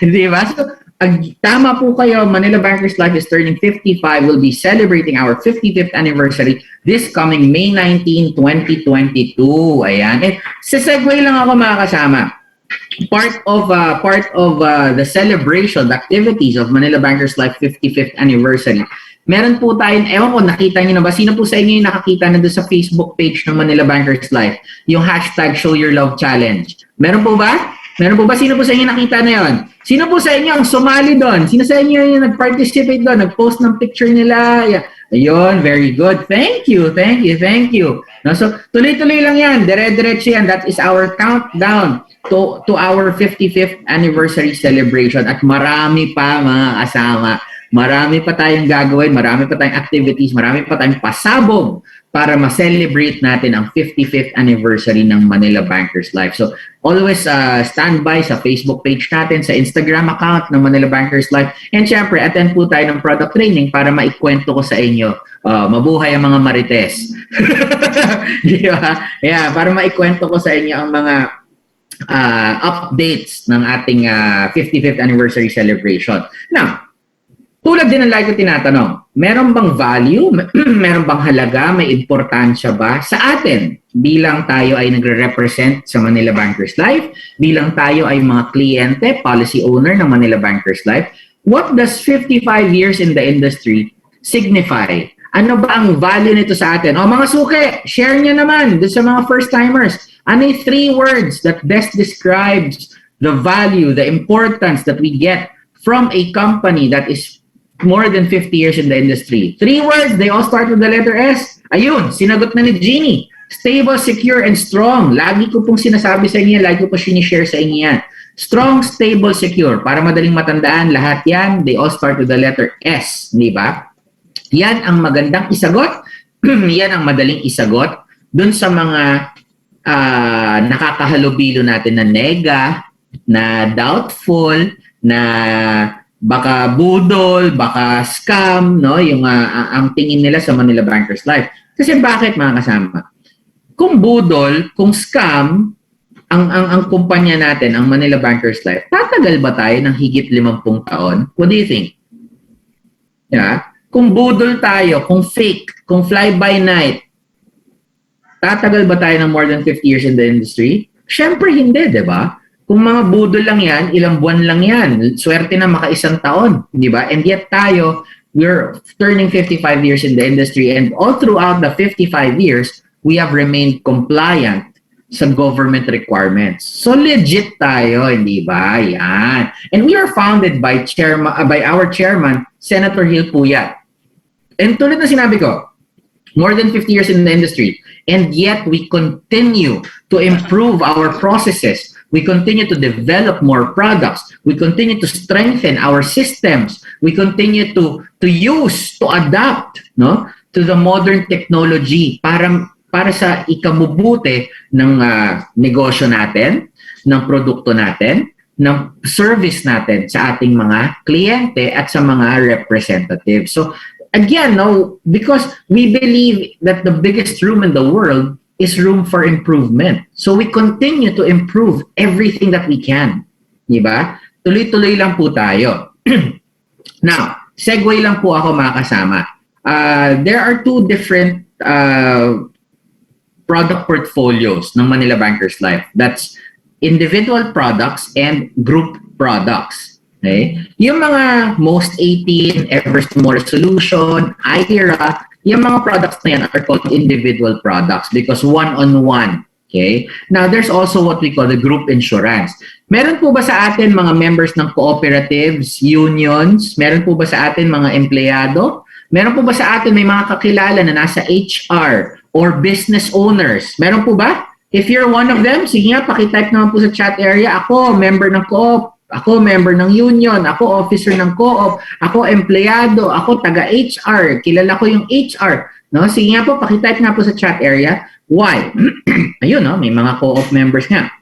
Di ba? So, tama po kayo, Manila Bankers Life is turning 55. We'll be celebrating our 55th anniversary this coming May 19, 2022. Ayan. And sa segue lang ako mga kasama. Part of the celebration, the activities of Manila Bankers Life 55th anniversary. Meron po tayong, ewan ko, nakita niyo na ba? Sino po sa inyo yung nakakita na doon sa Facebook page ng Manila Bankers Life? Yung hashtag Show Your Love Challenge. Meron po ba? Meron po ba? Sino po sa inyo nakita na yon? Sino po sa inyo ang sumali doon? Sino sa inyo yung nag-participate doon? Nag-post ng picture nila? Yeah. Ayun, very good. Thank you. No, so, tuloy-tuloy lang yan. Dire-diretso yan. That is our countdown to our 55th anniversary celebration. At marami pa mga kasama. Marami pa tayong gagawin, marami pa tayong activities, marami pa tayong pasabog para ma-celebrate natin ang 55th anniversary ng Manila Bankers Life. So, always stand by sa Facebook page natin, sa Instagram account ng Manila Bankers Life. And syempre, attend po tayo ng product training para maikwento ko sa inyo. Mabuhay ang mga marites. Di ba? Yeah, para maikwento ko sa inyo ang mga updates ng ating 55th anniversary celebration. Now, tulad din ng like ko tinatanong, meron bang value, meron bang halaga, may importansya ba sa atin bilang tayo ay nagre-represent sa Manila Bankers Life, bilang tayo ay mga kliyente, policy owner ng Manila Bankers Life? What does 55 years in the industry signify? Ano ba ang value nito sa atin? O mga suki, share nyo naman sa mga first-timers. Ano yung 3 words that best describes the value, the importance that we get from a company that is more than 50 years in the industry? 3 words, they all start with the letter S. Ayun, sinagot na ni Jeannie. Stable, secure, and strong. Lagi ko pong sinasabi sa inyo, lagi ko po sinishare sa inyo yan. Strong, stable, secure. Para madaling matandaan, lahat yan, they all start with the letter S. Di ba? Yan ang magandang isagot. Yan ang madaling isagot dun sa mga nakakahalubilo natin na nega, na doubtful, na baka budol, baka scam, no? Yung ang tingin nila sa Manila Bankers Life. Kasi bakit mga kasama? Kung budol, kung scam, ang kumpanya natin, ang Manila Bankers Life, tatagal ba tayo ng higit 50 taon? What do you think? Yeah? Kung budol tayo, kung fake, kung fly by night, tatagal ba tayo ng more than 50 years in the industry? Syempre hindi, di ba? Kung mga budol lang yan, ilang buwan lang yan. Swerte na maka-1 taon, di ba? And yet tayo, we're turning 55 years in the industry, and all throughout the 55 years, we have remained compliant sa government requirements. So legit tayo, hindi ba? Yan. And we are founded by our chairman, Senator Hill Puyat. And tulad na sinabi ko, more than 50 years in the industry, and yet we continue to improve our processes. We continue to develop more products. We continue to strengthen our systems. We continue to adapt, no, to the modern technology para sa ikabubuti ng negosyo natin, ng produkto natin, ng service natin sa ating mga kliyente at sa mga representatives. So again, no, because we believe that the biggest room in the world is room for improvement. So we continue to improve everything that we can. Diba? Tuloy-tuloy lang po tayo. Now, segue lang po ako mga kasama. There are 2 different product portfolios ng Manila Bankers Life. That's individual products and group products. Okay? Yung mga Most 18, Everest More Solution, IRA, yung mga products na yan are called individual products because one-on-one. Okay? Now, there's also what we call the group insurance. Meron po ba sa atin mga members ng cooperatives, unions? Meron po ba sa atin mga empleyado? Meron po ba sa atin may mga kakilala na nasa HR or business owners? Meron po ba? If you're one of them, sige nga, pakitype naman po sa chat area. Ako, member ng co-op. Ako, member ng union. Ako, officer ng co-op. Ako, empleyado. Ako, taga-HR. Kilala ko yung HR. No? Sige nga po, pakitype nga po sa chat area. Why? Ayun, no? May mga co-op members nga.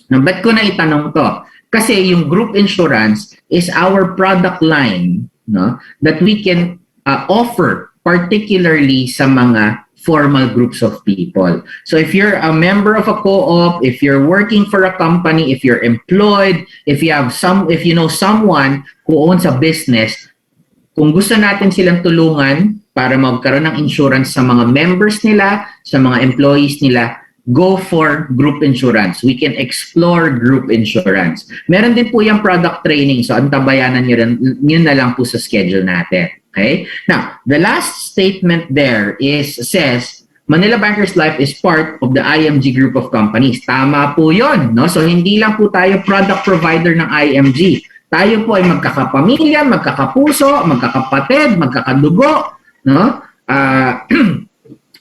Now, ba't ko na itanong to? Kasi yung group insurance is our product line, no, that we can offer particularly sa mga formal groups of people. So if you're a member of a co-op, if you're working for a company, if you're employed, if you know someone who owns a business, kung gusto natin silang tulungan para magkaroon ng insurance sa mga members nila, sa mga employees nila, go for group insurance. We can explore group insurance. Meron din po yung product training. So, antabayanan nyo na lang po sa schedule natin. Okay? Now, the last statement there says, Manila Bankers Life is part of the IMG group of companies. Tama po yun. No? So, hindi lang po tayo product provider ng IMG. Tayo po ay magkakapamilya, magkakapuso, magkakapatid, magkakadugo. No?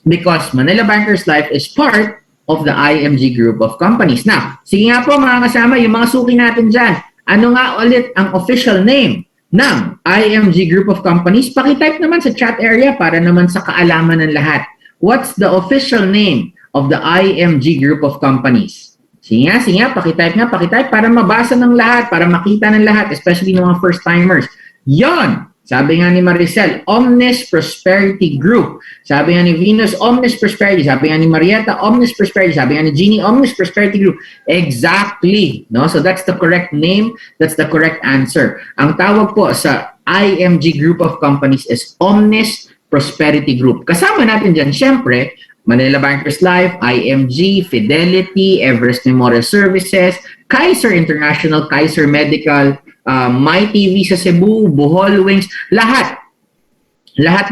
Because Manila Bankers Life is part of the IMG group of companies. Now, sige nga po mga kasama, yung mga suki natin dyan, ano nga ulit ang official name ng IMG group of companies? Pakitype naman sa chat area para naman sa kaalaman ng lahat. What's the official name of the IMG group of companies? Sige nga, pakitype para mabasa ng lahat, para makita ng lahat, especially ng mga first-timers. Yon! Sabi nga ni Maricel, Omnis Prosperity Group. Sabi nga ni Venus, Omnis Prosperity. Sabi nga ni Marietta, Omnis Prosperity. Sabi nga ni Jeannie, Omnis Prosperity Group. Exactly. No? So that's the correct name. That's the correct answer. Ang tawag po sa IMG Group of Companies is Omnis Prosperity Group. Kasama natin dyan, syempre, Manila Bankers Life, IMG, Fidelity, Everest Memorial Services, Kaiser International, Kaiser Medical, My TV sa Cebu, Bohol Wings, lahat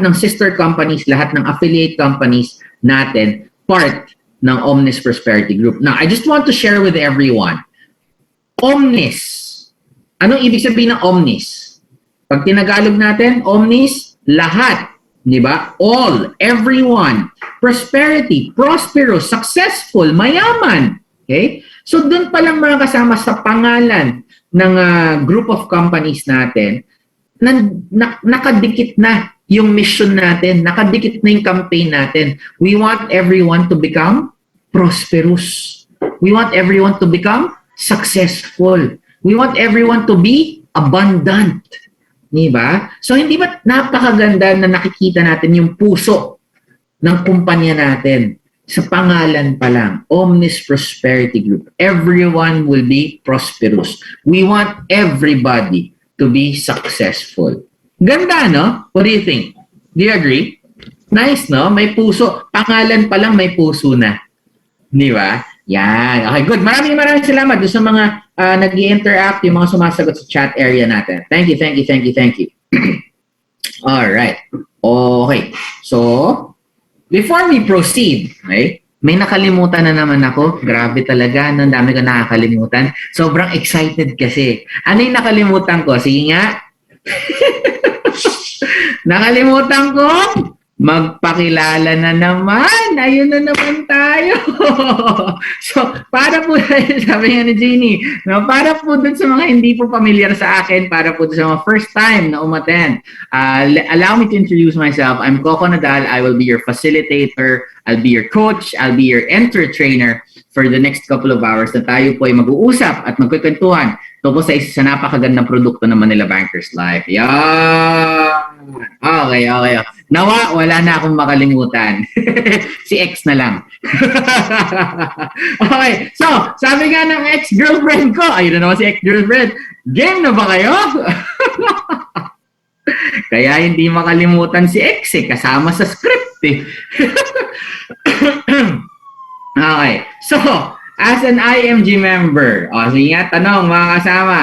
ng sister companies, lahat ng affiliate companies natin, part ng Omnis Prosperity Group. Now, I just want to share with everyone, Omnis. Anong ibig sabihin ng Omnis? Pag tinagalog natin, Omnis, lahat. Di ba? All, everyone, prosperity, prosperous, successful, mayaman. Okay? So, doon pa lang mga kasama sa pangalan ng group of companies natin, nakadikit na yung mission natin, nakadikit na yung campaign natin. We want everyone to become prosperous. We want everyone to become successful. We want everyone to be abundant. Diba? So, hindi ba napakaganda na nakikita natin yung puso ng kumpanya natin? Sa pangalan pa lang, Omnis Prosperity Group. Everyone will be prosperous. We want everybody to be successful. Ganda, no? What do you think? Do you agree? Nice, no? May puso. Pangalan pa lang may puso na. Di ba? Yan. Okay, good. Maraming salamat doon sa mga nag-i-interact, yung mga sumasagot sa chat area natin. Thank you. Alright. Okay. So, before we proceed, okay, may nakalimutan na naman ako. Grabe talaga, ang dami ko nakakalimutan. Sobrang excited kasi. Ano yung nakalimutan ko? Sige nga. Nakalimutan ko. Magpakilala na naman. Ayun na naman tayo. So, para po, sabi nga ni Jeannie, no, para po dun sa mga hindi po familiar sa akin, para po dun sa mga first time na umattend, allow me to introduce myself. I'm Coco Nadal. I will be your facilitator. I'll be your coach. I'll be your trainer for the next couple of hours na tayo po ay mag-uusap at magkukwentuhan tungkol sa isa sa napakagandang produkto ng Manila Bankers Life. Yan! Okay. Nawa, wala na akong makalimutan. Si X na lang. Okay, so, sabi nga ng ex-girlfriend ko, ayun na naman si ex-girlfriend, game na ba kayo? Kaya hindi makalimutan si X kasama sa script Okay, so, as an IMG member, sige nga, tanong mga kasama,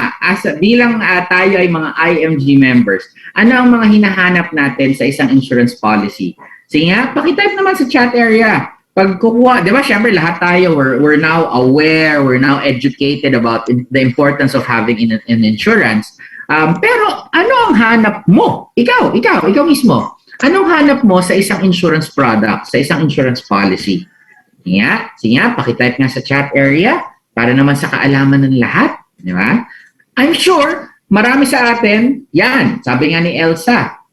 bilang tayo ay mga IMG members, ano ang mga hinahanap natin sa isang insurance policy? Sige nga, pakitype naman sa chat area. Pag kukuha, di ba, syempre lahat tayo, we're now aware, we're now educated about the importance of having an insurance. Pero ano ang hanap mo? Ikaw mismo. Anong hanap mo sa isang insurance product, sa isang insurance policy? Sige nga, pakitype nga sa chat area para naman sa kaalaman ng lahat. Di ba? I'm sure, marami sa atin, yan, sabi nga ni Elsa.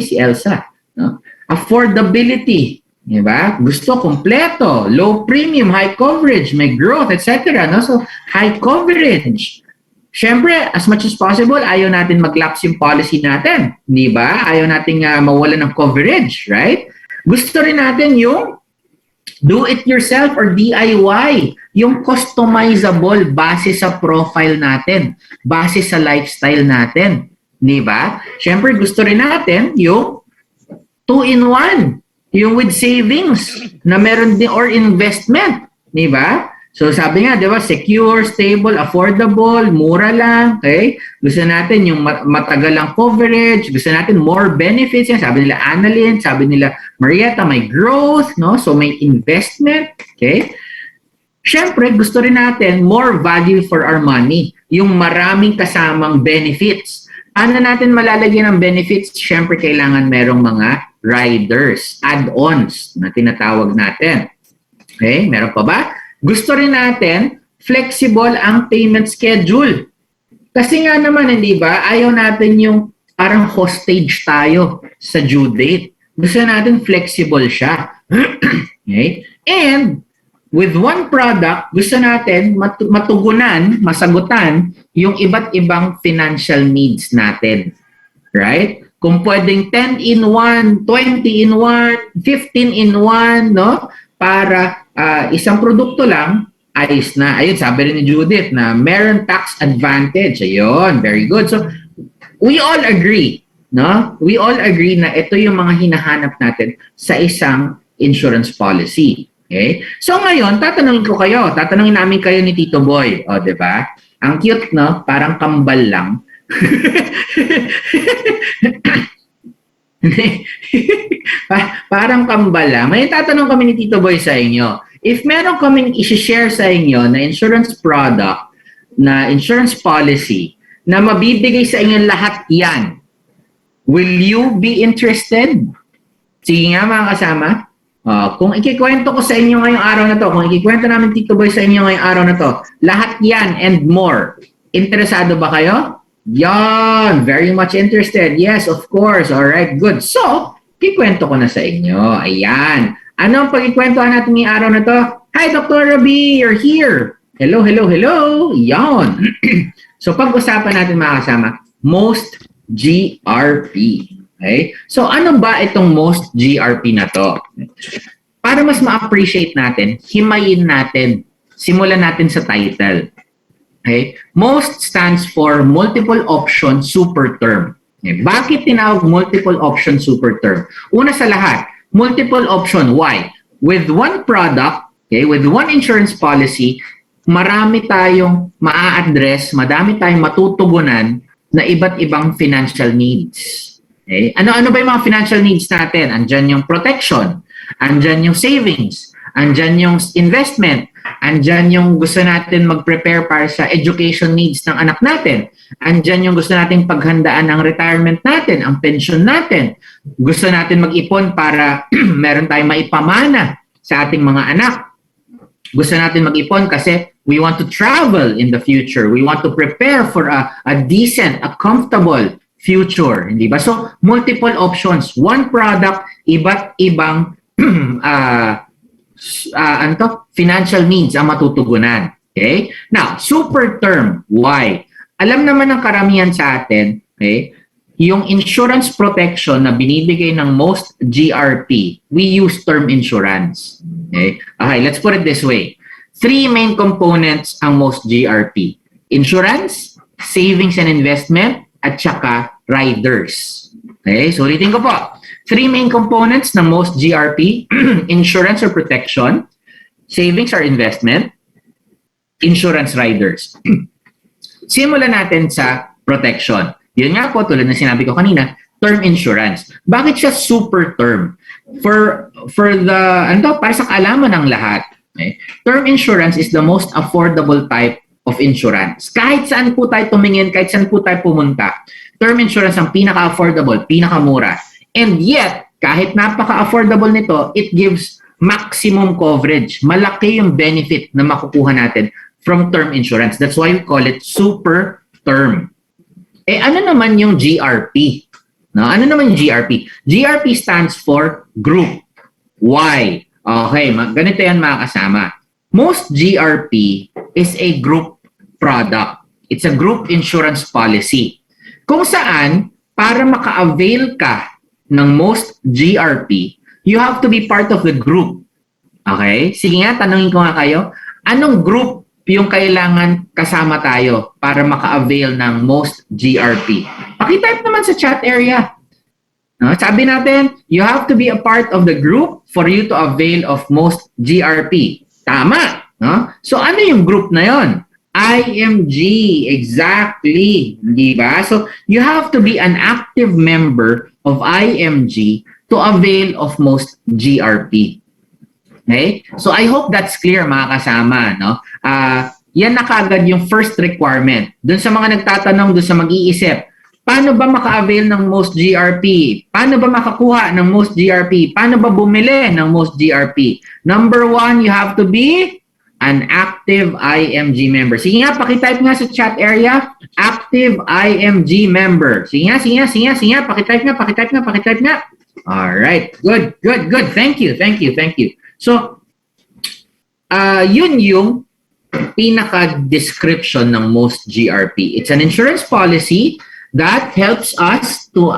Si Elsa. No? Affordability. Di ba? Gusto kompleto, low premium, high coverage, may growth, etc. No? So, high coverage. Siyempre, as much as possible, ayaw natin mag-lapse yung policy natin. Di ba? Ayaw natin mawala ng coverage, right? Gusto rin natin yung do it yourself or DIY, yung customizable base sa profile natin, base sa lifestyle natin, di ba? Syempre gusto rin natin yung 2-in-1, yung with savings na meron din or investment, di ba? So sabi nga, di ba, secure, stable, affordable, mura lang, okay? Gusto natin yung matagal ang coverage, gusto natin more benefits, yan. Sabi nila Annalyn, sabi nila Marietta, may growth, no? So may investment, okay? Siyempre, gusto rin natin more value for our money, yung maraming kasamang benefits. Ano natin malalagyan ng benefits? Siyempre, kailangan merong mga riders, add-ons na tinatawag natin. Okay, meron pa ba? Gusto rin natin, flexible ang payment schedule. Kasi nga naman, hindi ba, ayaw natin yung parang hostage tayo sa due date. Gusto natin flexible siya. Okay? And with one product, gusto natin matugunan, masagutan yung iba't ibang financial needs natin. Right? Kung pwedeng 10-in-1, 20-in-1, 15-in-1, no? Para isang produkto lang, ayos na. Ayun, sabi rin ni Judith na meron tax advantage. Ayun, very good. So, we all agree, no? We all agree na ito yung mga hinahanap natin sa isang insurance policy. Okay? So, ngayon, tatanungin namin kayo ni Tito Boy. O, di ba? Ang cute, no? Parang kambal lang. Parang kambala. May tatanong kami ni Tito Boy sa inyo. If meron kaming i-share sa inyo na insurance product, na insurance policy, na mabibigay sa inyo lahat yan, will you be interested? Sige nga mga kasama. Kung ikikwento ko sa inyo ngayong araw na to, kung ikikwento namin Tito Boy sa inyo ngayong araw na to, lahat yan and more, interesado ba kayo? Yan, very much interested. Yes, of course. All right, good. So, kikwento ko na sa inyo. Ayan. Ano ang pagkikwentuhan natin ngayong araw na to? Hi, Dr. Rabi, you're here. Hello, hello, hello. Yan. So, pag-usapan natin mga kasama, most GRP. Okay? So, ano ba itong most GRP na to? Para mas ma-appreciate natin, himayin natin. Simulan natin sa title. Okay? Most stands for multiple option super term. Okay? Bakit tinawag multiple option super term? Una sa lahat, multiple option. Why? With one product, okay, with one insurance policy, marami tayong maa-address, madami tayong matutugunan na iba't ibang financial needs. Okay? Ano ba yung mga financial needs natin? Andyan yung protection, andyan yung savings, andyan yung investment, andyan yung gusto natin mag-prepare para sa education needs ng anak natin. Andyan yung gusto natin paghandaan ng retirement natin, ang pension natin. Gusto natin mag-ipon para meron tayong maipamana sa ating mga anak. Gusto natin mag-ipon kasi we want to travel in the future. We want to prepare for a decent, a comfortable future. Hindi ba? So, multiple options. One product, iba't ibang financial needs ang matutugunan. Okay? Now, super term. Why? Alam naman ng karamihan sa atin, okay, yung insurance protection na binibigay ng most GRP, we use term insurance. Okay? Okay, let's put it this way. 3 main components ang most GRP. Insurance, savings and investment, at saka riders. Okay? So, ulitin ko po. 3 main components ng most GRP, insurance or protection, savings or investment, insurance riders. Simulan natin sa protection. Yun nga po, tulad na sinabi ko kanina, term insurance. Bakit siya super term? For para sa kaalaman ng lahat, okay? Term insurance is the most affordable type of insurance. Kahit saan po tayo tumingin, kahit saan po tayo pumunta, term insurance ang pinaka-affordable, pinaka-mura. And yet, kahit napaka-affordable nito, it gives maximum coverage. Malaki yung benefit na makukuha natin from term insurance. That's why we call it super term. Eh, ano naman yung GRP? No? Ano naman yung GRP? GRP stands for group. Why? Okay, ganito yan mga kasama. Most GRP is a group product. It's a group insurance policy. Kung saan, para maka-avail ka ng most GRP, you have to be part of the group. Okay? Sige nga, tanungin ko nga kayo, anong group yung kailangan kasama tayo para maka-avail ng most GRP? Pakitype naman sa chat area. No? Sabi natin, you have to be a part of the group for you to avail of most GRP. Tama. No? So ano yung group na yon? IMG, exactly. Di ba? So you have to be an active member of IMG to avail of most GRP. Okay? So I hope that's clear mga kasama, no? Yan na kaagad yung first requirement. Doon sa mga nagtatanong, doon sa mag-iisip, paano ba maka-avail ng most GRP? Paano ba makakuha ng most GRP? Paano ba bumili ng most GRP? Number 1, you have to be an active IMG member. Sige nga, pakitype nga sa chat area, active IMG member. Sige nga, pakitype nga. Alright, good. Thank you. So, yun yung pinaka-description ng most GRP. It's an insurance policy that helps us to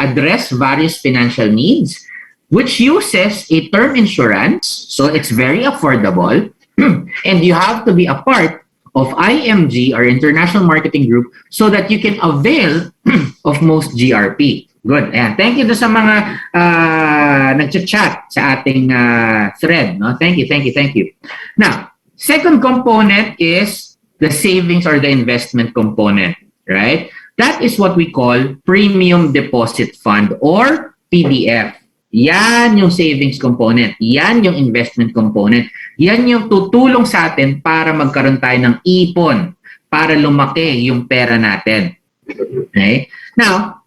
address various financial needs, which uses a term insurance, so it's very affordable, and you have to be a part of IMG or International Marketing Group so that you can avail of most GRP. Good. Ayan. Thank you sa mga nag-chat sa ating thread. No? Thank you. Now, second component is the savings or the investment component, right? That is what we call Premium Deposit Fund or PDF. Yan yung savings component. Yan yung investment component. Yan yung tutulong sa atin para magkaroon tayo ng ipon, para lumaki yung pera natin. Okay? Now,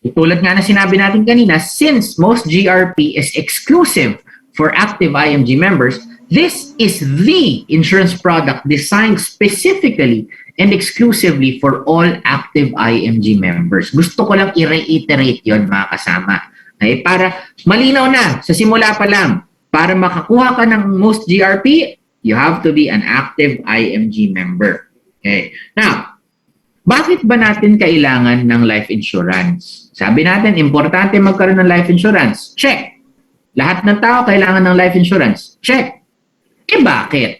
tulad nga na sinabi natin kanina, since most GRP is exclusive for active IMG members, this is the insurance product designed specifically and exclusively for all active IMG members. Gusto ko lang i-reiterate yon mga kasama. Okay? Para malinaw na sa simula pa lang, para makakuha ka ng most GRP, you have to be an active IMG member. Okay? Now, bakit ba natin kailangan ng life insurance? Sabi natin, importante magkaroon ng life insurance. Check. Lahat ng tao kailangan ng life insurance. Check. Bakit?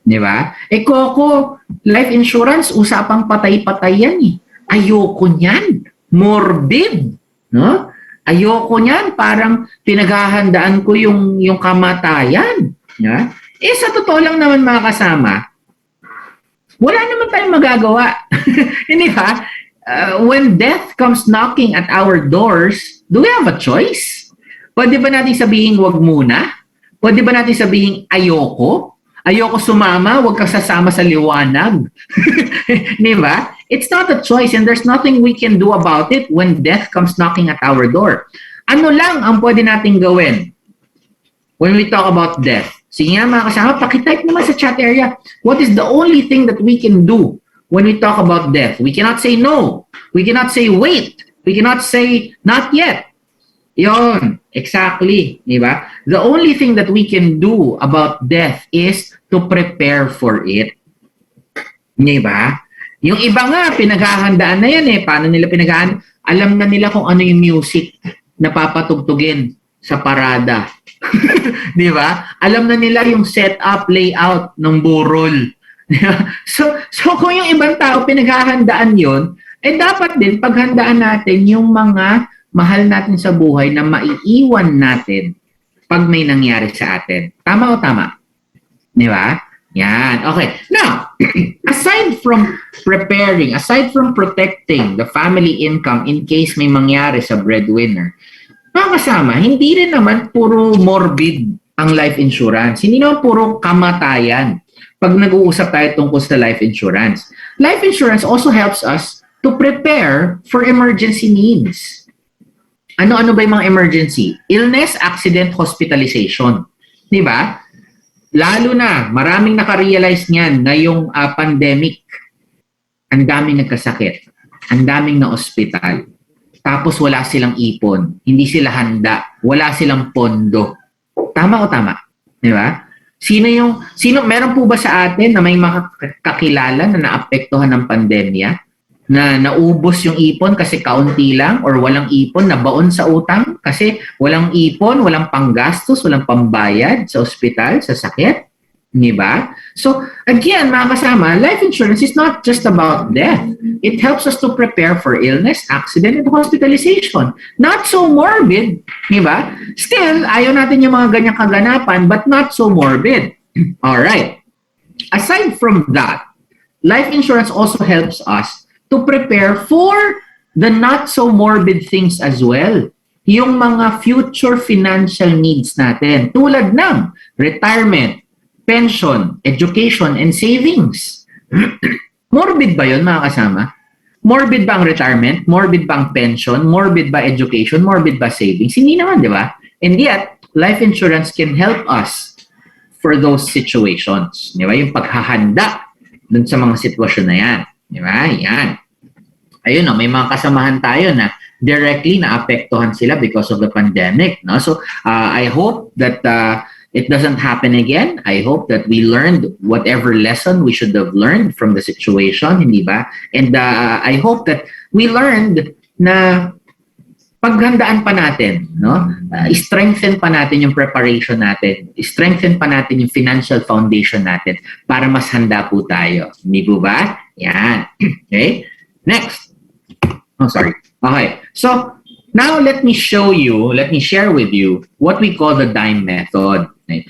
Di ba? Coco, life insurance, usapang patay-patay yan eh. Ayoko niyan. Morbid. No? Ayoko niyan. Parang pinaghahandaan ko yung kamatayan. Yeah? Sa totoo lang naman mga kasama, wala naman tayong magagawa. Hindi ba? When death comes knocking at our doors, do we have a choice? Pwede ba natin sabihin wag muna? Pwede ba natin sabihin ayoko? Ayoko sumama, wag kang sasama sa liwanag. Di ba? It's not a choice and there's nothing we can do about it when death comes knocking at our door. Ano lang ang pwede natin gawin when we talk about death? Sige nga mga kasama, pakitype naman sa chat area. What is the only thing that we can do when we talk about death? We cannot say no. We cannot say wait. We cannot say not yet. Yon, exactly. Diba? The only thing that we can do about death is to prepare for it. Diba? Yung iba nga, pinaghahandaan na yan eh. Paano nila pinaghahandaan? Alam na nila kung ano yung music na papatugtugin sa parada. Di ba? Alam na nila yung setup, layout ng burol. So kung yung ibang tao pinaghahandaan yon, dapat din paghandaan natin yung mga mahal natin sa buhay na maiiwan natin pag may nangyari sa atin. Tama o tama? Di ba? Yan. Okay. Now, aside from preparing, aside from protecting the family income in case may mangyari sa breadwinner, mga kasama, hindi rin naman puro morbid ang life insurance. Hindi naman puro kamatayan pag nag-uusap tayo tungkol sa life insurance. Life insurance also helps us to prepare for emergency needs. Ano-ano ba yung mga emergency? Illness, accident, hospitalization. Di ba? Lalo na, maraming nakarealize niyan ngayong pandemic. Ang daming nagkasakit. Ang daming na ospital. Tapos wala silang ipon, hindi sila handa, wala silang pondo. Tama o tama? Di ba? Sino meron po ba sa atin na may makakakilala na naapektuhan ng pandemya? na naubos yung ipon kasi kaunti lang, or walang ipon na baon sa utang kasi walang ipon, walang panggastos, walang pambayad sa ospital, sa sakit. Di ba? So, again, mga kasama, life insurance is not just about death. It helps us to prepare for illness, accident, and hospitalization. Not so morbid, di ba? Still, ayaw natin yung mga ganyang kaganapan, but not so morbid. All right. Aside from that, life insurance also helps us to prepare for the not so morbid things as well. Yung mga future financial needs natin, tulad ng retirement, pension, education, and savings. Morbid ba yun, mga kasama? Morbid ba ang retirement? Morbid ba ang pension? Morbid ba education? Morbid ba savings? Hindi naman, di ba? And yet, life insurance can help us for those situations. Di ba? Yung paghahanda dun sa mga sitwasyon na yan. Di ba? Yan. Ayun, no, may mga kasamahan tayo na directly naapektuhan sila because of the pandemic. No? So, I hope that it doesn't happen again. I hope that we learned whatever lesson we should have learned from the situation, hindi ba? And I hope that we learned na paghandaan pa natin, no? Strengthen pa natin yung preparation natin. Strengthen pa natin yung financial foundation natin para mas handa po tayo. Hindi po ba? Yan. Okay? Next. Oh, sorry. Okay. So, now let me share with you what we call the dime method. Okay.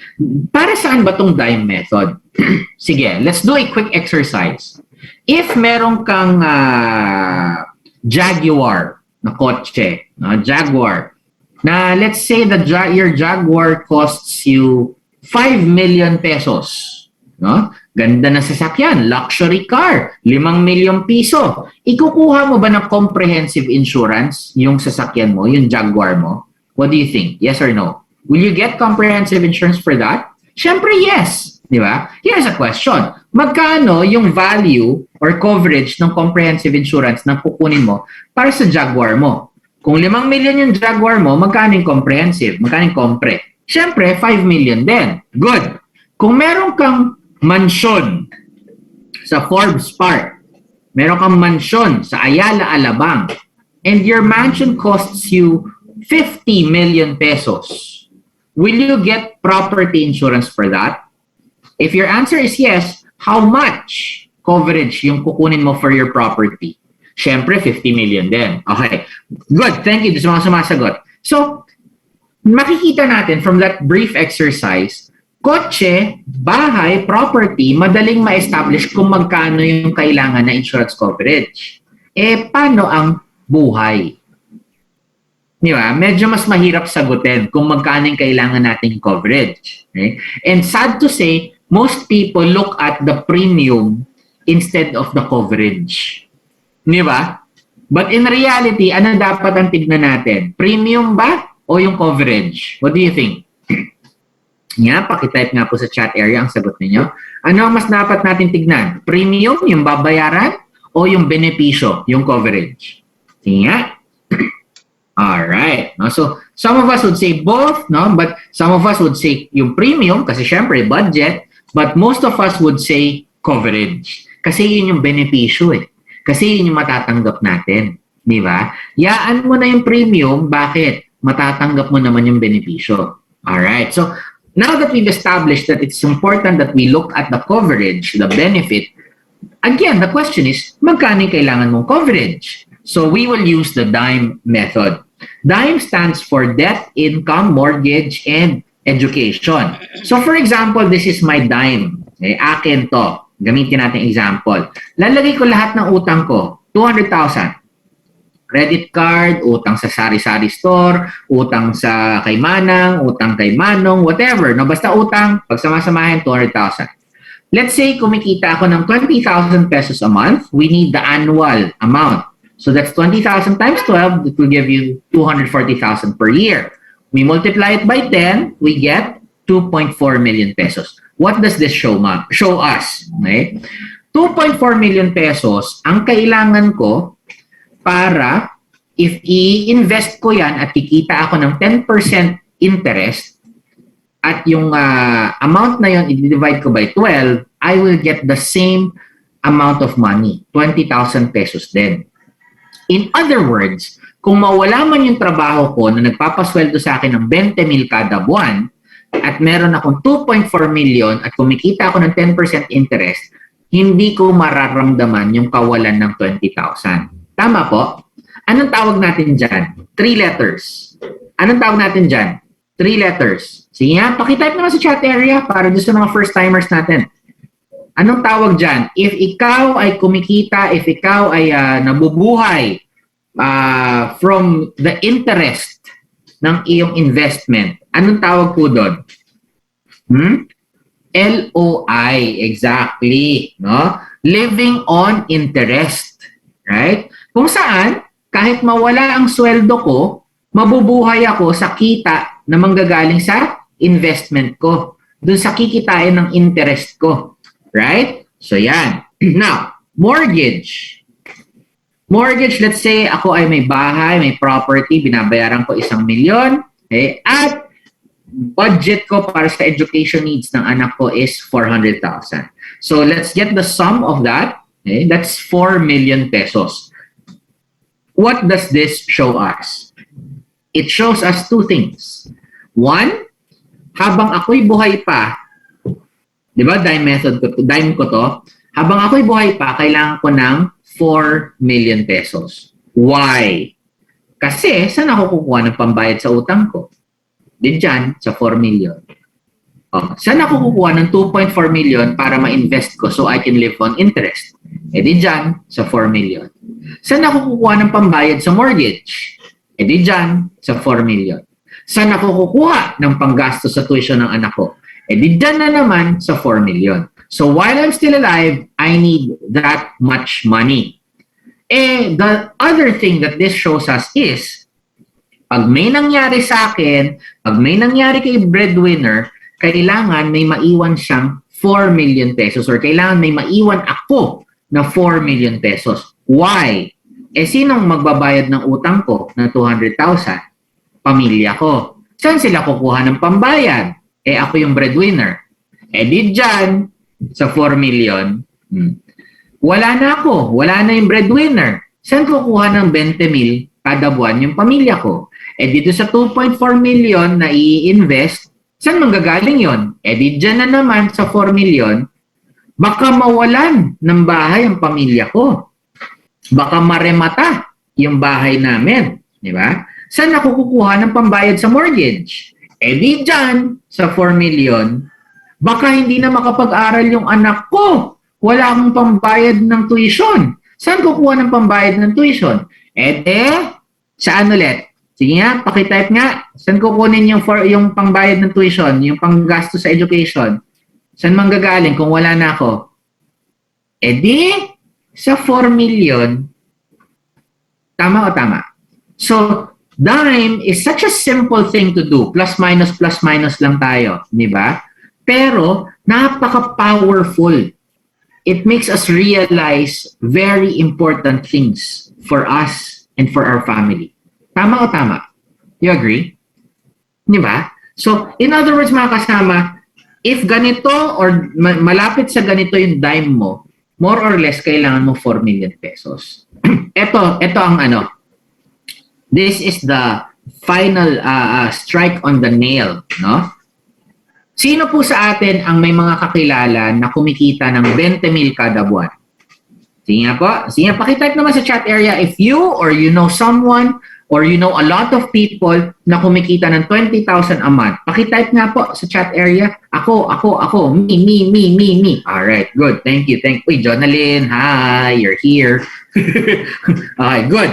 Para saan ba tong dime method? Sige, let's do a quick exercise. If meron kang Jaguar na kotse, Jaguar, na let's say that your Jaguar costs you 5 million pesos. No? Ganda na sasakyan, luxury car, 5 milyong piso. Ikukuha mo ba ng comprehensive insurance yung sasakyan mo, yung Jaguar mo? What do you think? Yes or no? Will you get comprehensive insurance for that? Siyempre, yes. Di ba? Here's a question. Magkano yung value or coverage ng comprehensive insurance na kukunin mo para sa Jaguar mo? Kung 5 million yung Jaguar mo, magkano yung comprehensive? Magkano yung compre? Siyempre, 5 million din. Good. Kung meron kang mansyon sa Forbes Park, meron kang mansyon sa Ayala, Alabang, and your mansion costs you 50 million pesos, will you get property insurance for that? If your answer is yes, how much coverage yung kukunin mo for your property? Siyempre, 50 million din. Okay. Good. Thank you. Sa mga sumasagot. So, makikita natin from that brief exercise, kotse, bahay, property, madaling ma-establish kung magkano yung kailangan na insurance coverage. Paano ang buhay? Di ba? Medyo mas mahirap sagutin kung magkano yung kailangan nating coverage. Okay? And sad to say, most people look at the premium instead of the coverage. Di ba? But in reality, ano dapat ang tignan natin? Premium ba o yung coverage? What do you think? Nga, pakitype nga po sa chat area ang sagot ninyo. Ano ang mas dapat natin tignan? Premium, yung babayaran, o yung benepisyo, yung coverage? Nga. Alright. No? So, some of us would say both, no? But some of us would say yung premium, kasi syempre budget, but most of us would say coverage. Kasi yun yung benepisyo eh. Kasi yun yung matatanggap natin. Di ba? Yaan mo na yung premium, bakit? Matatanggap mo naman yung benepisyo. Alright. So, now that we've established that it's important that we look at the coverage, the benefit, again, the question is, magkano kailangan mong coverage? So we will use the DIME method. DIME stands for death, income, mortgage, and education. So for example, this is my DIME. Okay, akin to. Gamitin natin example. Lalagay ko lahat ng utang ko, 200,000. Credit card, utang sa sari-sari store, utang sa kay Manang, utang kay Manong, whatever. No? Basta utang, pagsamasamahin, 200,000. Let's say, kumikita ako ng 20,000 pesos a month, we need the annual amount. So that's 20,000 times 12, it will give you 240,000 per year. We multiply it by 10, we get 2.4 million pesos. What does this show us? Okay? 2.4 million pesos, ang kailangan ko para if i-invest ko yan at kikita ako ng 10% interest at yung amount na yon i-divide ko by 12, I will get the same amount of money, 20,000 pesos din. In other words, kung mawala man yung trabaho ko na nagpapasweldo sa akin ng 20,000 kada buwan at meron akong 2.4 million at kumikita ako ng 10% interest, hindi ko mararamdaman yung kawalan ng 20,000. Tama po? Anong tawag natin dyan? 3 letters. Anong tawag natin dyan? 3 letters. Sige nga, pakitype naman sa chat area para doon sa mga first-timers natin. Anong tawag dyan? If ikaw ay kumikita, if ikaw ay nabubuhay from the interest ng iyong investment, anong tawag po doon? LOI, exactly. No? Living on interest. Right? Kung saan, kahit mawala ang sweldo ko, mabubuhay ako sa kita na manggagaling sa investment ko. Doon sa kikitain ng interest ko. Right? So yan. Now, mortgage. Mortgage, let's say ako ay may bahay, may property, binabayaran ko 1 milyon. Okay? At budget ko para sa education needs ng anak ko is 400,000. So let's get the sum of that. Okay? That's 4 million pesos. What does this show us? It shows us 2 things. One, habang ako'y buhay pa, di ba, dime ko to, habang ako'y buhay pa, kailangan ko ng 4 million pesos. Why? Kasi, saan ako kukuha ng pambayad sa utang ko? Din dyan, sa 4 million. Saan ako kukuha ng 2.4 million para ma-invest ko so I can live on interest? Di dyan, sa 4 million. Saan ako kukuha ng pambayad sa mortgage? Di dyan, sa 4 million. Saan ako kukuha ng panggasto sa tuition ng anak ko? Di dyan na naman sa 4 million. So while I'm still alive, I need that much money. The other thing that this shows us is, pag may nangyari sa akin, pag may nangyari kay breadwinner, kailangan may maiwan siyang 4 million pesos or kailangan may maiwan ako na 4 million pesos. Why? Sinong magbabayad ng utang ko na 200,000? Pamilya ko. Saan sila kukuha ng pambayad? Ako yung breadwinner. Di dyan, sa 4 million, wala na ako. Wala na yung breadwinner. Saan kukuha ng 20,000 kada buwan yung pamilya ko? Dito sa 2.4 million na i-invest, saan manggagaling yon? Di dyan na naman sa 4 million, baka mawalan ng bahay ang pamilya ko. Baka maremata yung bahay namin. Di ba? Saan ako kukuha ng pambayad sa mortgage? Di dyan, sa 4 million, baka hindi na makapag-aral yung anak ko. Wala akong pambayad ng tuition. Saan kukuha ng pambayad ng tuition? Saan ulit? Sige nga, pakitype nga. Saan kukunin yung pambayad ng tuition, yung panggasto sa education? Saan manggagaling kung wala na ako? Sa 4 million, tama o tama? So, dime is such a simple thing to do. Plus minus lang tayo. Di ba? Pero, napaka-powerful. It makes us realize very important things for us and for our family. Tama o tama? You agree? Di ba? So, in other words, mga kasama, if ganito or malapit sa ganito yung dime mo, more or less, kailangan mo 4 million pesos. Ito ang ano. This is the final strike on the nail, no? Sino po sa atin ang may mga kakilala na kumikita ng 20,000 kada buwan? Sige nga po. Sige nga, pakitype naman sa chat area if you or you know someone or you know a lot of people na kumikita ng 20,000 a month. Pakitype nga po sa chat area. Ako. Me. Alright, good. Thank you. Uy, Jonalyn, hi, you're here. Okay, good.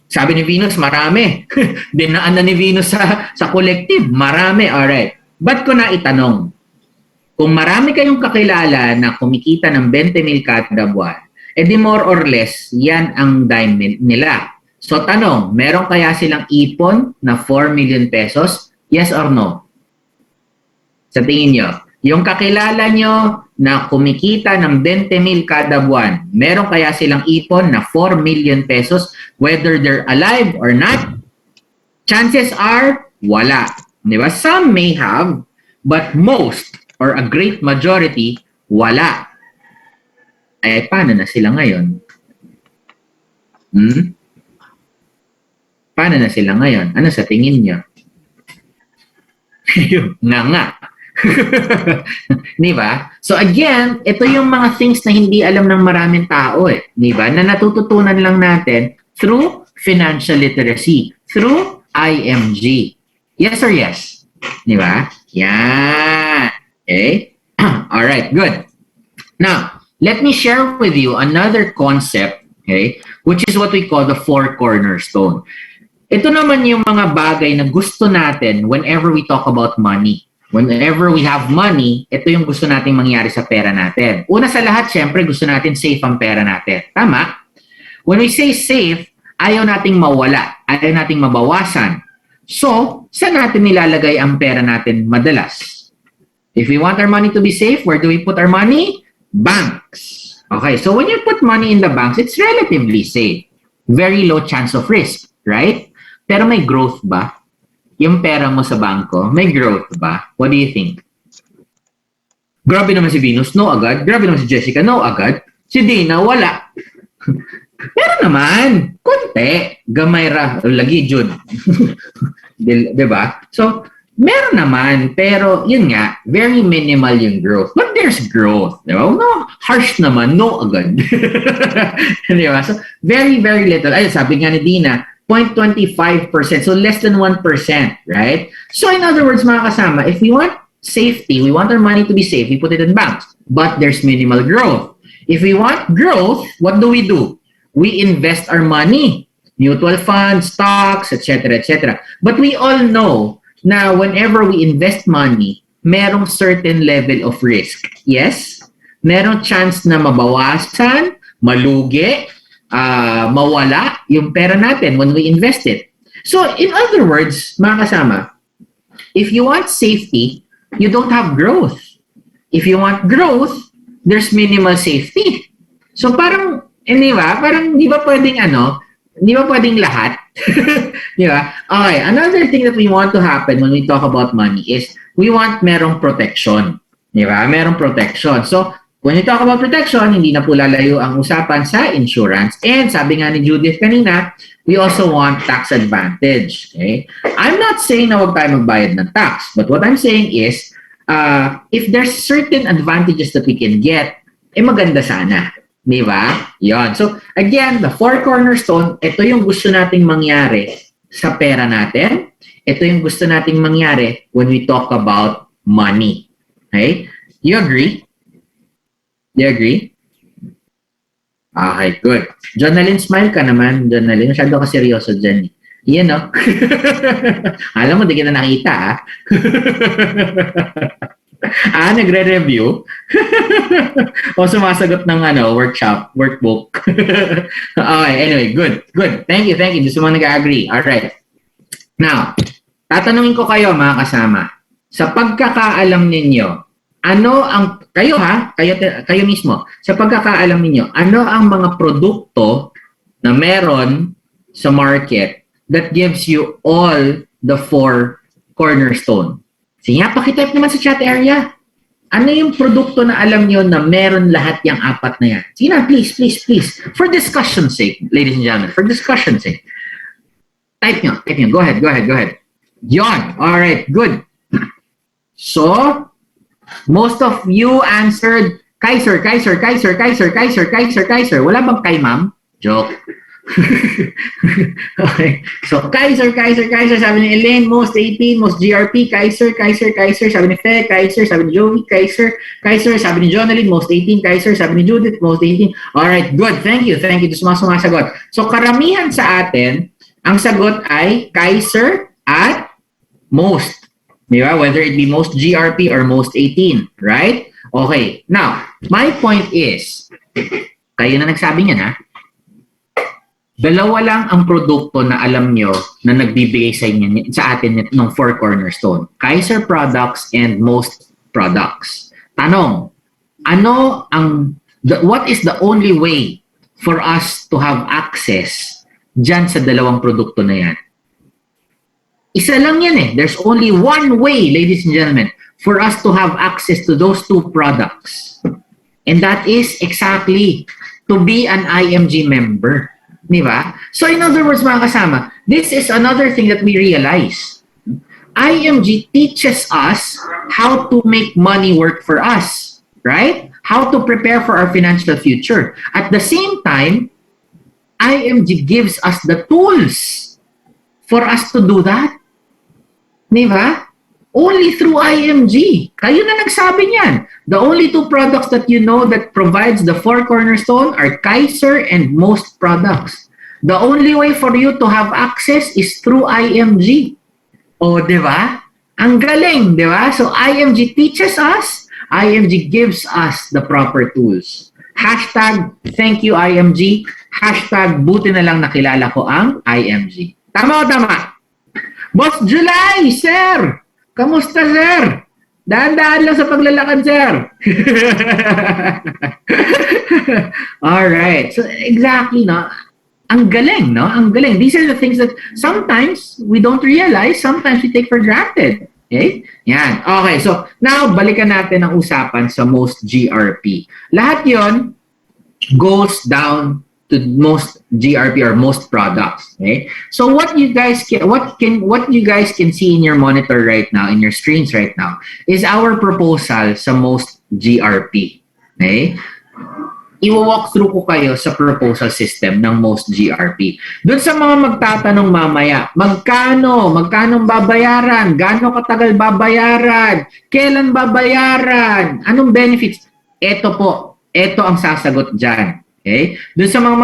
Sabi ni Venus, marami. Dinaan na ni Venus sa collective. Marami, alright. Ba't ko na itanong? Kung marami kayong kakilala na kumikita ng 20,000 kada buwan, di more or less, yan ang dime nila. So tanong, meron kaya silang ipon na 4 million pesos? Yes or no? Sa tingin nyo, yung kakilala nyo na kumikita ng 20,000 kada buwan, meron kaya silang ipon na 4 million pesos whether they're alive or not? Chances are, wala. Di ba? Some may have, but most or a great majority, wala. ay paano na sila ngayon? Paano na sila ngayon? Ano sa tingin nyo? nga. Di ba? So again, ito yung mga things na hindi alam ng maraming tao eh. Di ba? Na natututunan lang natin through financial literacy, through IMG. Yes or yes? Di ba? Yan. Okay? Alright, good. Now, let me share with you another concept, okay, which is what we call the four cornerstone. Ito naman yung mga bagay na gusto natin whenever we talk about money. Whenever we have money, ito yung gusto nating mangyari sa pera natin. Una sa lahat, syempre, gusto natin safe ang pera natin. Tama? When we say safe, ayaw nating mawala, ayaw nating mabawasan. So, saan natin nilalagay ang pera natin madalas? If we want our money to be safe, where do we put our money? Banks. Okay, so when you put money in the banks, it's relatively safe. Very low chance of risk, right? Pero may growth ba? Yung pera mo sa bangko, may growth ba? What do you think? Grabe naman si Venus, no agad. Grabe naman si Jessica, no agad. Si Dina, wala. Pero naman, konti. Gamay ra, lagi jud. Diba? So, meron naman, pero yun nga, very minimal yung growth. But there's growth. Diba? No, harsh naman, no agad. Diba? So, very, very little. Ay, sabi nga ni Dina, 0.25%, so less than 1%, right? So in other words, mga kasama, if we want safety, we want our money to be safe, we put it in banks, but there's minimal growth. If we want growth, what do? We invest our money, mutual funds, stocks, etc., etc. But we all know na whenever we invest money, merong certain level of risk. Yes? Merong chance na mabawasan, malugi, mawala yung pera natin when we invest it. So, in other words, mga kasama, if you want safety, you don't have growth. If you want growth, there's minimal safety. So, parang, di ba? Parang, di ba pwedeng di ba pwedeng lahat? Di ba? Okay, another thing that we want to happen when we talk about money is we want merong protection. Di ba? Merong protection. So, when you talk about protection, hindi na po lalayo ang usapan sa insurance. And sabi nga ni Judith kanina, we also want tax advantage. Okay? I'm not saying na huwag tayo magbayad ng tax. But what I'm saying is, if there's certain advantages that we can get, maganda sana. Di ba? Yon. So, again, the four cornerstone, ito yung gusto nating mangyari sa pera natin. Ito yung gusto nating mangyari when we talk about money. Okay? You agree? Do you agree? Okay, good. Jonalyn, smile ka naman. Jonalyn, masyado ka seryoso dyan. Yan, no? Alam mo, di kita nakita, nagre-review? O sumasagot ng workbook. Okay, anyway, good. Thank you. Gusto mo nag-agree. Alright. Now, tatanungin ko kayo, mga kasama. Sa pagkakaalam ninyo, kayo mismo, sa pagkakaalam ninyo, ano ang mga produkto na meron sa market that gives you all the four cornerstone? Sige nga, pakitype naman sa chat area. Ano yung produkto na alam nyo na meron lahat yung apat na yan? Sige na, please. For discussion's sake, ladies and gentlemen, for discussion's sake. Type nyo. Go ahead. Yon. Alright, good. So, most of you answered Kaiser. Wala bang kay ma'am? Joke. Okay. So, Kaiser, sabi ni Elaine, most 18, most GRP, Kaiser, sabi ni Fe, Kaiser, sabi ni Joey, Kaiser, sabi ni Jonalyn, most 18, Kaiser, sabi ni Judith, most 18. Alright, good. Thank you. Ito sumasagot. So, karamihan sa atin, ang sagot ay Kaiser at most. Diba? Whether it be most GRP or most 18, right? Okay. Now, my point is, kayo na nagsabi niyan, dalawa lang ang produkto na alam nyo na nagbibigay sa atin ng four cornerstone. Kaiser products and most products. Tanong, what is the only way for us to have access dyan sa dalawang produkto na yan? Isa lang yan. There's only one way, ladies and gentlemen, for us to have access to those two products. And that is exactly to be an IMG member. Di ba? So in other words, mga kasama, this is another thing that we realize. IMG teaches us how to make money work for us, right? How to prepare for our financial future. At the same time, IMG gives us the tools for us to do that. Di ba? Only through IMG. Kayo na nagsabi niyan. The only two products that you know that provides the four cornerstone are Kaiser and most products. The only way for you to have access is through IMG. O, di ba? Ang galing, di ba? So IMG teaches us, IMG gives us the proper tools. Hashtag, thank you IMG. Hashtag, buti na lang nakilala ko ang IMG. Tama o tama? Boss July, sir! Kamusta, sir? Daan-daan lang sa paglalakad, sir. Alright. So, exactly, no? Ang galing, no? Ang galing. These are the things that sometimes we don't realize, sometimes we take for granted. Okay? Yan. Okay, so now, balikan natin ang usapan sa most GRP. Lahat yon goes down to most GRP or most products. Okay? So what you guys can see in your monitor right now, in your screens right now, is our proposal sa most GRP. Okay? I-walk through ko kayo sa proposal system ng most GRP. Doon sa mga magtatanong mamaya, magkano babayaran, gaano katagal babayaran, kailan babayaran, anong benefits? Ito ang sasagot dyan. Okay? Doon sa mga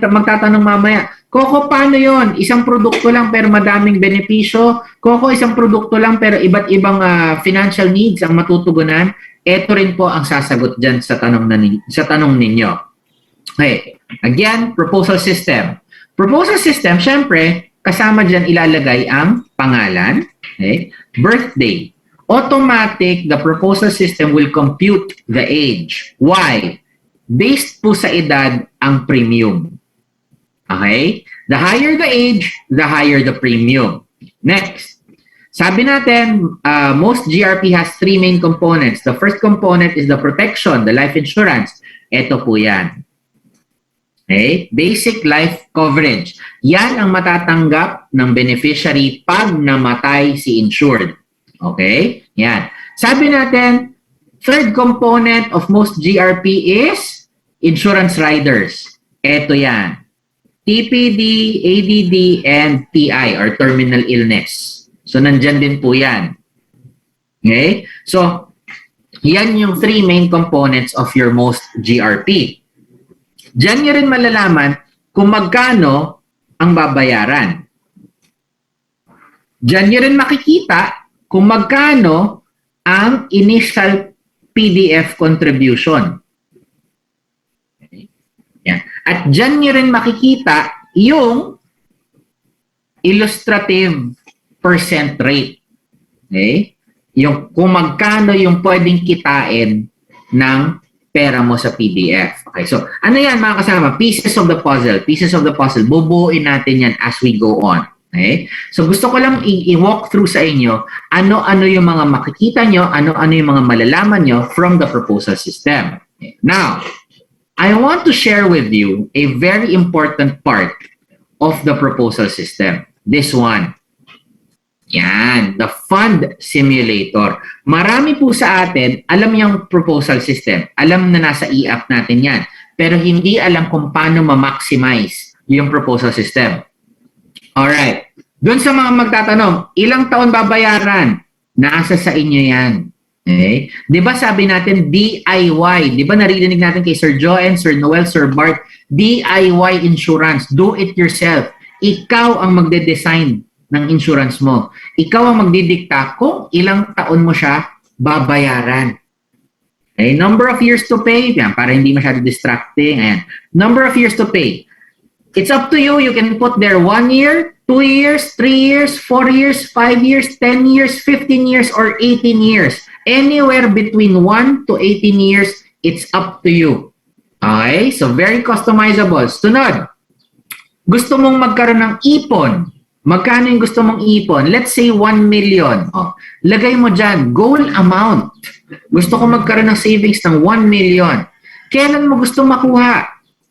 magtatanong mamaya, Coco, paano yon? Isang produkto lang pero madaming benepisyo. Coco, isang produkto lang pero iba't ibang financial needs ang matutugunan. Ito rin po ang sasagot dyan sa tanong ninyo. Okay. Again, proposal system. Proposal system, syempre, kasama dyan ilalagay ang pangalan, okay? Birthday. Automatic, the proposal system will compute the age. Why? Based po sa edad ang premium. Okay? The higher the age, the higher the premium. Next. Sabi natin, most GRP has three main components. The first component is the protection, the life insurance. Ito po yan. Okay? Basic life coverage. Yan ang matatanggap ng beneficiary pag namatay si insured. Okay? Yan. Sabi natin, third component of most GRP is insurance riders. Ito yan. TPD, ADD, and TI or terminal illness. So, nandyan din po yan. Okay? So, yan yung three main components of your most GRP. Diyan nyo rin malalaman kung magkano ang babayaran. Diyan nyo rin makikita kung magkano ang initial PDF contribution. Okay? Yan. At diyan nyo rin makikita yung illustrative percent rate. Okay? Yung kung magkano yung pwedeng kitain ng pera mo sa PDF. Okay, so ano yan mga kasama? Pieces of the puzzle. Pieces of the puzzle. Bubuuin natin yan as we go on. Okay? So gusto ko lang i-walk through sa inyo ano-ano yung mga makikita nyo, ano-ano yung mga malalaman nyo from the proposal system. Okay. Now, I want to share with you a very important part of the proposal system. This one. Yan, the fund simulator. Marami po sa atin, alam yung proposal system. Alam na nasa e-app natin yan. Pero hindi alam kung paano ma-maximize yung proposal system. Alright. Doon sa mga magtatanong, ilang taon babayaran? Nasa sa inyo yan. Okay? Di ba sabi natin DIY? Di ba naririnig natin kay Sir Joen, Sir Noel, Sir Bart? DIY insurance. Do it yourself. Ikaw ang magde-design ng insurance mo. Ikaw ang magdidikta kung ilang taon mo siya babayaran. Okay? Number of years to pay. Yan, para hindi masyado distracting. Ayan. Number of years to pay. It's up to you. You can put there 1 year, 2 years, 3 years, 4 years, 5 years, 10 years, 15 years, or 18 years. Anywhere between 1 to 18 years, it's up to you. Okay? So, very customizable. Sunod. Gusto mong magkaroon ng ipon. Magkano yung gusto mong ipon? Let's say 1 million. Oh, lagay mo dyan, goal amount. Gusto ko magkaroon ng savings ng 1 million. Kailan mo gusto makuha?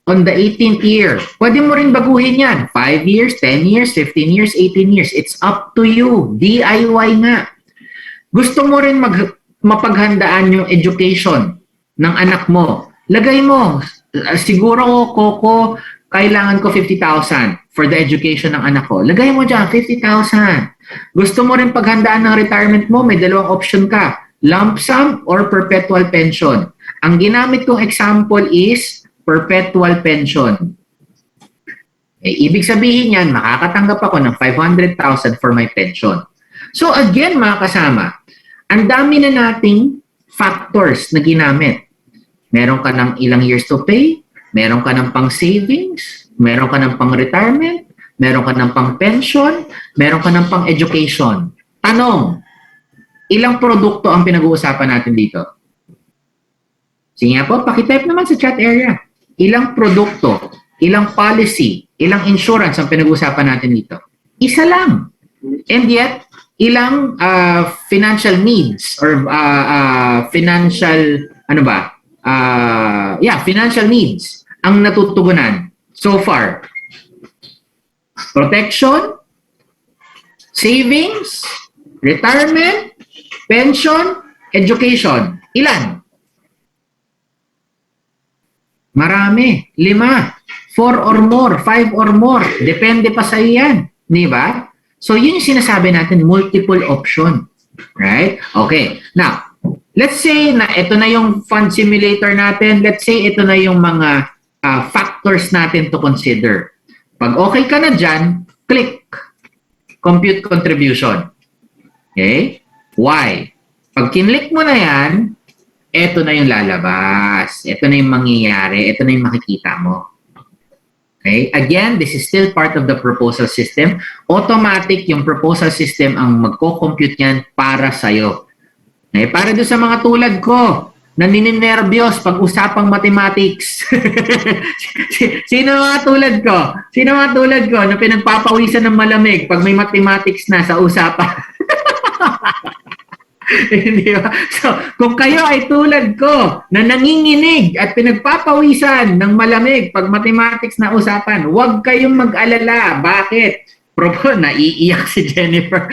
On the 18th year. Pwede mo rin baguhin yan. 5 years, 10 years, 15 years, 18 years. It's up to you. DIY nga. Gusto mo rin mapaghandaan yung education ng anak mo. Lagay mo. Siguro, Coco, kailangan ko 50,000 for the education ng anak ko. Lagay mo dyan, 50,000. Gusto mo rin paghandaan ng retirement mo, may dalawang option ka. Lump sum or perpetual pension. Ang ginamit kong example is perpetual pension. Ibig sabihin yan, makakatanggap ako ng 500,000 for my pension. So again, mga kasama, ang dami na nating factors na ginamit. Meron ka ng ilang years to pay, meron ka ng pang savings, meron ka ng pang retirement, meron ka ng pang pension, meron ka ng pang education. Tanong, ilang produkto ang pinag-uusapan natin dito? Sige nga po, pakitype naman sa chat area. Ilang produkto, ilang policy, ilang insurance ang pinag-uusapan natin dito? Isa lang. And yet, ilang financial needs or financial, financial needs ang natutugunan so far. Protection, savings, retirement, pension, education. Ilan? Marami. 5. 4 or more. 5 or more. Depende pa sa iyan. Di ba? So, yun yung sinasabi natin, multiple option. Right? Okay. Now, let's say na ito na yung fund simulator natin. Let's say ito na yung mga factors natin to consider. Pag okay ka na dyan, click compute contribution. Okay? Why? Pag kinlik mo na yan, ito na yung lalabas. Ito na yung mangyayari. Ito na yung makikita mo. Okay? Again, this is still part of the proposal system. Automatic yung proposal system ang magko-compute yan para sa'yo. Okay? Para doon sa mga tulad ko na nininervyos pag usapang mathematics. Sino mga tulad ko? Sino mga tulad ko na pinagpapawisan ng malamig pag may mathematics na sa usapan? Hindi ba? So, kung kayo ay tulad ko na nanginginig at pinagpapawisan ng malamig pag mathematics na usapan, huwag kayong mag-alala. Bakit? Naiiyak si Jennifer.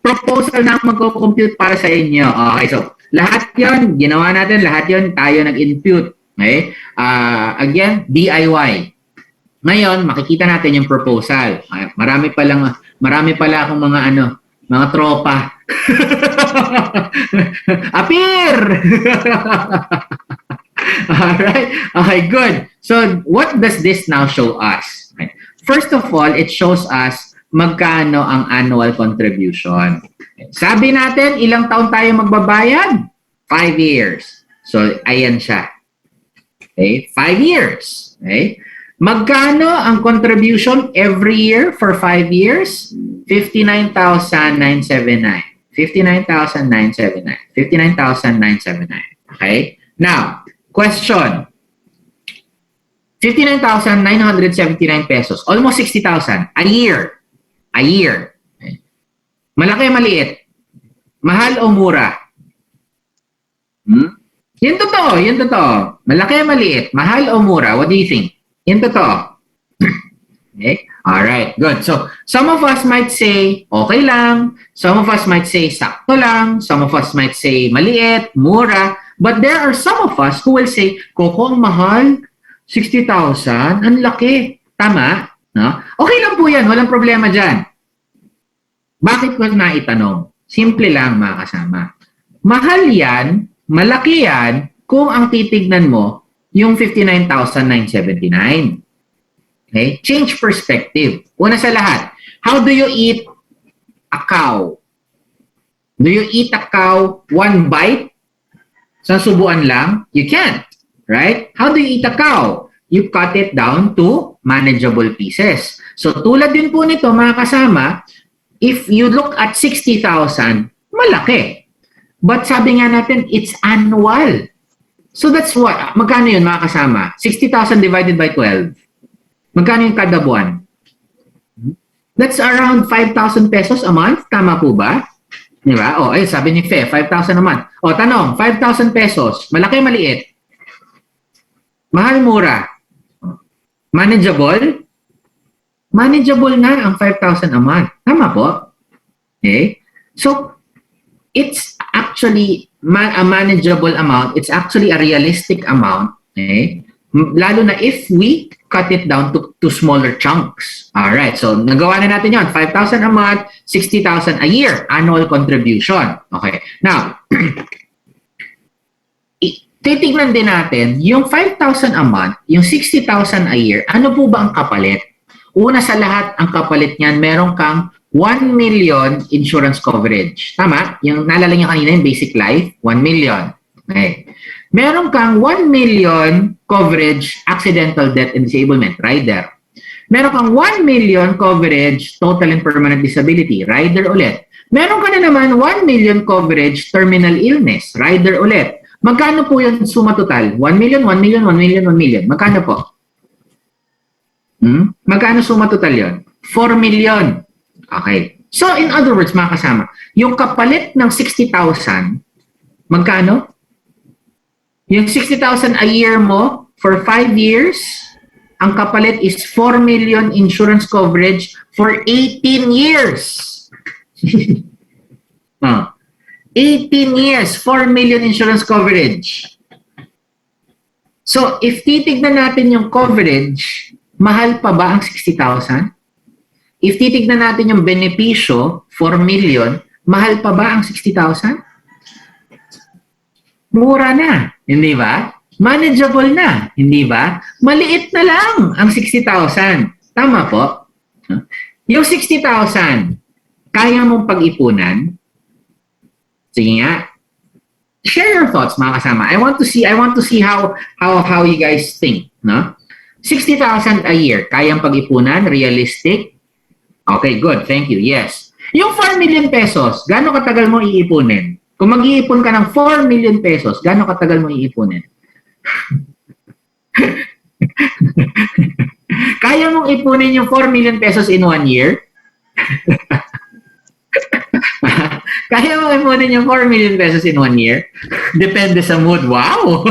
Proposal na magko-compute para sa inyo. Okay, so lahat yon ginawa natin, lahat yon tayo nag-impute. Okay? Again, DIY. Ngayon, makikita natin yung proposal. Marami pala akong mga tropa. Appear! Alright? Okay, good. So, what does this now show us? First of all, it shows us magkano ang annual contribution. Sabi natin, ilang taon tayo magbabayad? 5 years. So, ayan siya. Okay? 5 years. Okay? Magkano ang contribution every year for 5 years? 59,979. 59,979. 59,979. Okay? Now, question. 59,979 pesos. Almost 60,000 a year. A year. Okay. Malaki o maliit? Mahal o mura? Yan totoo. Yan totoo. Malaki o maliit? Mahal o mura? What do you think? Yan totoo. Okay? Alright, good. So, some of us might say, okay lang. Some of us might say, sakto lang. Some of us might say, maliit, mura. But there are some of us who will say, Coco, ang mahal, 60,000, ang laki. Tama? No? Okay lang po yan. Walang problema dyan. Bakit ko naitanong? Simple lang, mga kasama. Mahal yan, malaki yan, kung ang titignan mo, yung 59,979. Okay? Change perspective. Una sa lahat, how do you eat a cow? Do you eat a cow one bite? Sa subuan lang? You can't. Right? How do you eat a cow? You cut it down to manageable pieces. So tulad din po nito, mga kasama, if you look at 60,000, malaki. But sabi nga natin, it's annual. So that's what, magkano yun, mga kasama? 60,000 divided by 12. Magkano yung kada buwan? That's around 5,000 pesos a month. Tama po ba? Di ba? O, sabi ni Fe, 5,000 a month. O, tanong, 5,000 pesos. Malaki, maliit? Mahal, mura. Manageable? Manageable na ang 5,000 a month. Tama po? Okay? So, it's actually a manageable amount. It's actually a realistic amount. Okay? Lalo na if we cut it down to smaller chunks. Alright, so nagawa na natin yon. 5,000 a month, 60,000 a year, annual contribution. Okay, now, titignan din natin, yung 5,000 a month, yung 60,000 a year, ano po ba ang kapalit? Una sa lahat, ang kapalit niyan, meron kang 1 million insurance coverage. Tama? Yung naalala niyo kanina yung basic life, 1 million. Okay. Meron kang 1 million coverage accidental death and disablement, rider. Meron kang 1 million coverage total and permanent disability, rider ulit. Meron ka na naman 1 million coverage terminal illness, rider ulit. Magkano po yung suma total? 1 million, 1 million, 1 million, 1 million. Magkano po? Magkano suma total yon? 4 million. Okay. So, in other words, mga kasama, yung kapalit ng 60,000, magkano? Yung 60,000 a year mo for 5 years, ang kapalit is 4 million insurance coverage for 18 years. 18 years, 4 million insurance coverage. So, if titignan natin yung coverage, mahal pa ba ang 60,000? If titignan natin yung benepisyo, 4 million, mahal pa ba ang 60,000? Mura na, hindi ba? Manageable na, hindi ba? Maliit na lang ang 60,000. Tama po? Yung 60,000, kaya mong pag-ipunan? Sige nga. Share your thoughts, mga kasama. I want to see how you guys think, no? 60,000 a year, kayang pag-ipunan, realistic? Okay, good. Thank you. Yes. Yung 4 million pesos, gaano katagal mo iipunin? Kung mag-iipon ka ng 4 million pesos, gaano katagal mo iipunin? Kaya mong ipunin yung 4 million pesos in 1 year? Kaya mong ipunin yung 4 million pesos in 1 year? Depende sa mood. Wow!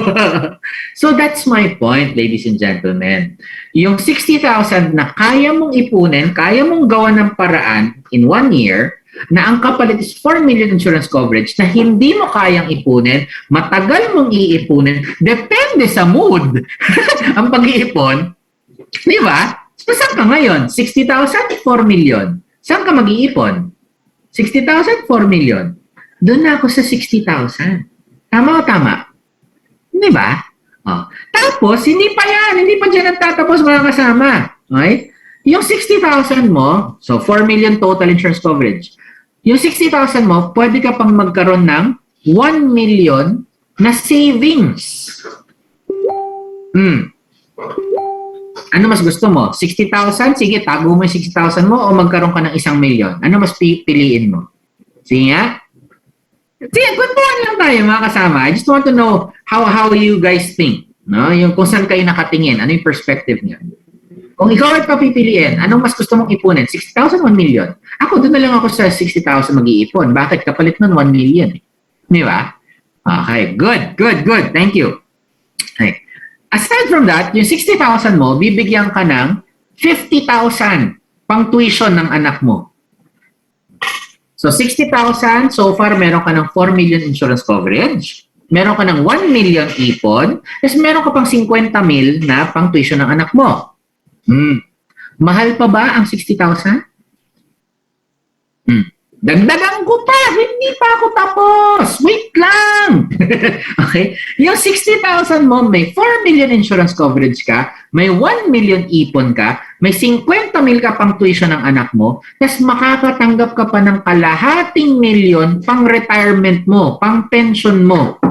So that's my point, ladies and gentlemen. Yung 60,000 na kaya mong ipunin, kaya mong gawa ng paraan in 1 year, na ang kapalit is 4 million insurance coverage na hindi mo kayang ipunin, matagal mong iipunin, depende sa mood. Ang pag-iipon, di ba? So, saan ka ngayon? 60,000, 4 million. Saan ka mag-iipon? 60,000, 4 million. Doon na ako sa 60,000. Tama o tama? Di ba? Oh. Tapos, hindi pa dyan nagtatapos mga kasama. Okay? Yung 60,000 mo, so 4 million total insurance coverage. Yung 60,000 mo, pwede ka pang magkaroon ng 1 million na savings. Ano mas gusto mo? 60,000? Sige, tago mo yung 60,000 mo o magkaroon ka ng 1 million? Ano mas pipiliin mo? Sige nga. Sige, kwentuhan lang tayo mga kasama. I just want to know how you guys think. No? Yung kung saan kayo nakatingin. Ano yung perspective niyo? Kung ikaw ay papipiliin, anong mas gusto mong ipunin? 60,000, 1 million? Ako, doon na lang ako sa 60,000 mag-iipon. Bakit? Kapalit nun 1 million. Di ba? Okay, good. Thank you. Okay. Aside from that, yung 60,000 mo, bibigyan ka ng 50,000 pang tuition ng anak mo. So, 60,000, so far, meron ka ng 4 million insurance coverage. Meron ka ng 1 million ipon. Tapos meron ka pang 50 mil na pang tuition ng anak mo. Mahal pa ba ang 60,000? Dagdagan ko pa! Hindi pa ako tapos! Wait lang! Okay? Yung 60,000 mo, may 4 million insurance coverage ka, may 1 million ipon ka, may 50 mil ka pang tuition ng anak mo, tapos makakatanggap ka pa ng kalahating million pang retirement mo, pang pension mo.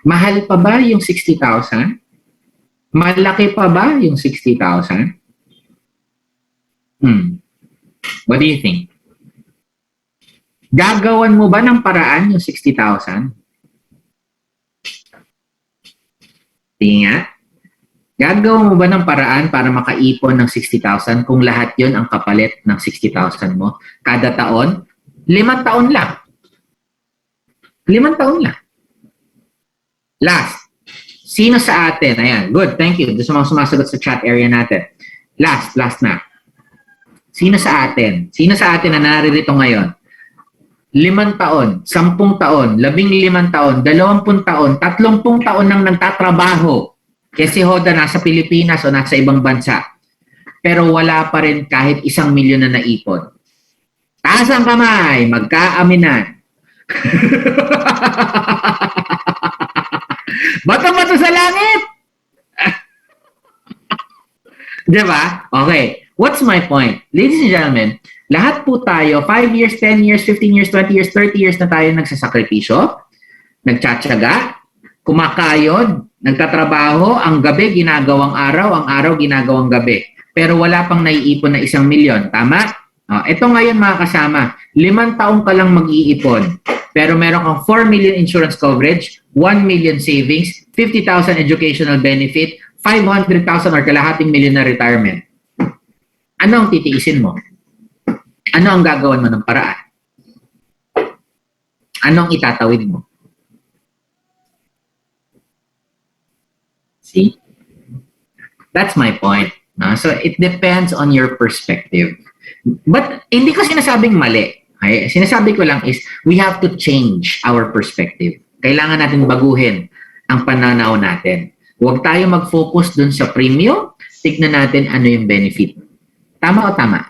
Mahal pa ba yung 60,000? Malaki pa ba yung 60,000? What do you think? Gagawan mo ba ng paraan yung 60,000? Tinga? Gagawan mo ba ng paraan para makaipon ng 60,000 kung lahat yon ang kapalit ng 60,000 mo? Kada taon? 5 taon lang. 5 taon lang. Last. Sino sa atin? Ayan, good, thank you. Doon sa mga sumasagot sa chat area natin. Last na. Sino sa atin? Sino sa atin na naririto ngayon? 5 taon, 10 taon, 15 taon, 20 taon, 30 taon nang nagtatrabaho. Kasi Hoda nasa Pilipinas o nasa ibang bansa. Pero wala pa rin kahit 1 milyon na naipon. Taas ang kamay, magkaaminan. Bato-bato sa langit! Diba? Okay. What's my point? Ladies and gentlemen, lahat po tayo, 5 years, 10 years, 15 years, 20 years, 30 years na tayo nagsasakripisyo, nagtsatsaga, kumakayod, nagtatrabaho, ang gabi ginagawang araw, ang araw ginagawang gabi. Pero wala pang naiipon na 1 milyon. Tama? Ito ngayon mga kasama, 5 taong ka lang mag-iipon. Pero meron kang 4 million insurance coverage, 1 million savings, 50,000 educational benefit, 500,000 or kalahating milyon na retirement. Ano ang titiisin mo? Ano ang gagawin mo ng paraan? Ano ang itatawid mo? See? That's my point. So it depends on your perspective. But hindi ko sinasabing mali. Okay? Sinasabi ko lang is we have to change our perspective. Kailangan natin baguhin ang pananaw natin. Huwag tayo mag-focus dun sa premium. Tignan natin ano yung benefit. Tama o tama?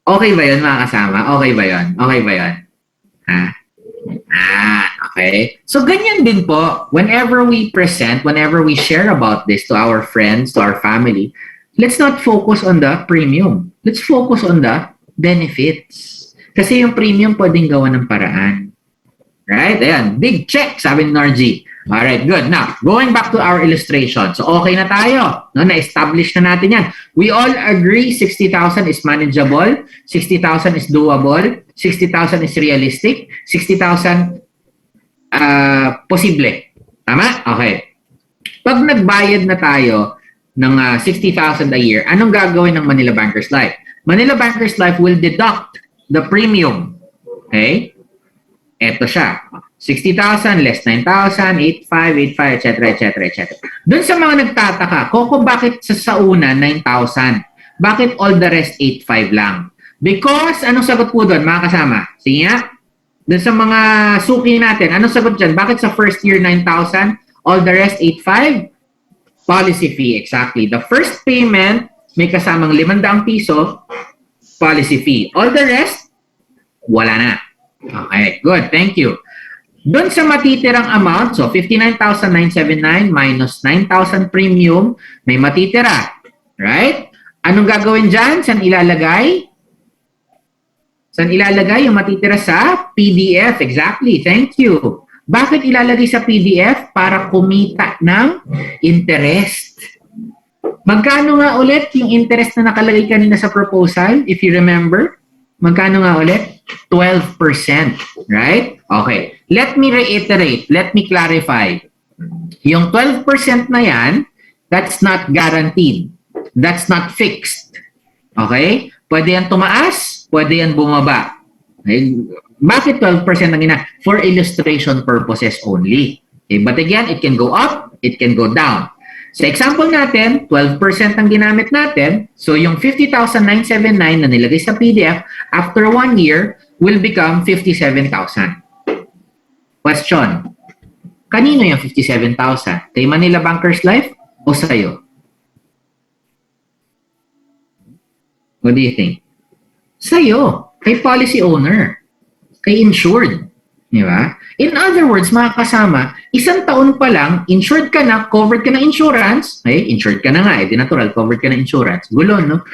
Okay ba yun mga kasama? Okay ba yun? Okay ba yun? Okay. So ganyan din po, whenever we present, whenever we share about this to our friends, to our family, let's not focus on the premium. Let's focus on the benefits. Kasi yung premium pwedeng gawa ng paraan. Right? Ayan. Big check, sabi ni Norgy. Alright, good. Now, going back to our illustration. So, okay na tayo. No? Na-establish na natin yan. We all agree 60,000 is manageable, 60,000 is doable, 60,000 is realistic, 60,000 posible. Tama? Okay. Pag nagbayad na tayo ng 60,000 a year, anong gagawin ng Manila Bankers Life? Manila Bankers Life will deduct the premium. Okay? Ito siya. 60,000 less 9,000, 8,500, 8,500, etc., etc., etc. Doon sa mga nagtataka, Coco, bakit sa una 9,000? Bakit all the rest 8,500 lang? Because, anong sagot po doon, mga kasama? Sige nga. Doon sa mga suki natin, anong sagot dyan? Bakit sa first year 9,000, all the rest 8,500? Policy fee, exactly. The first payment, may kasamang 500 piso, policy fee. All the rest, wala na. Okay, good. Thank you. Doon sa matitirang amount, so 59,979 minus 9,000 premium, may matitira. Right? Anong gagawin dyan? Saan ilalagay? Saan ilalagay yung matitira sa PDF? Exactly. Thank you. Bakit ilalagay sa PDF? Para kumita ng interest. Magkano nga ulit yung interest na nakalagay kanina sa proposal? If you remember, magkano nga ulit? 12%. Right? Okay. Let me reiterate. Let me clarify. Yung 12% na yan, that's not guaranteed. That's not fixed. Okay? Pwede yan tumaas, pwede yan bumaba. Okay? Bakit 12% ang ina? For illustration purposes only. Okay? But again, it can go up, it can go down. Sa example natin, 12% ang ginamit natin. So yung 50,979 na nilagay sa PDF, after 1 year, will become 57,000. Question. Kanino yung 57,000? Kay Manila Bankers Life o sa'yo? What do you think? Sa'yo. Kay policy owner. Kay insured. Di ba? In other words, mga kasama, 1 taon pa lang, insured ka na, covered ka na insurance. Okay? Insured ka na nga, di natural, covered ka na insurance. Gulo, no?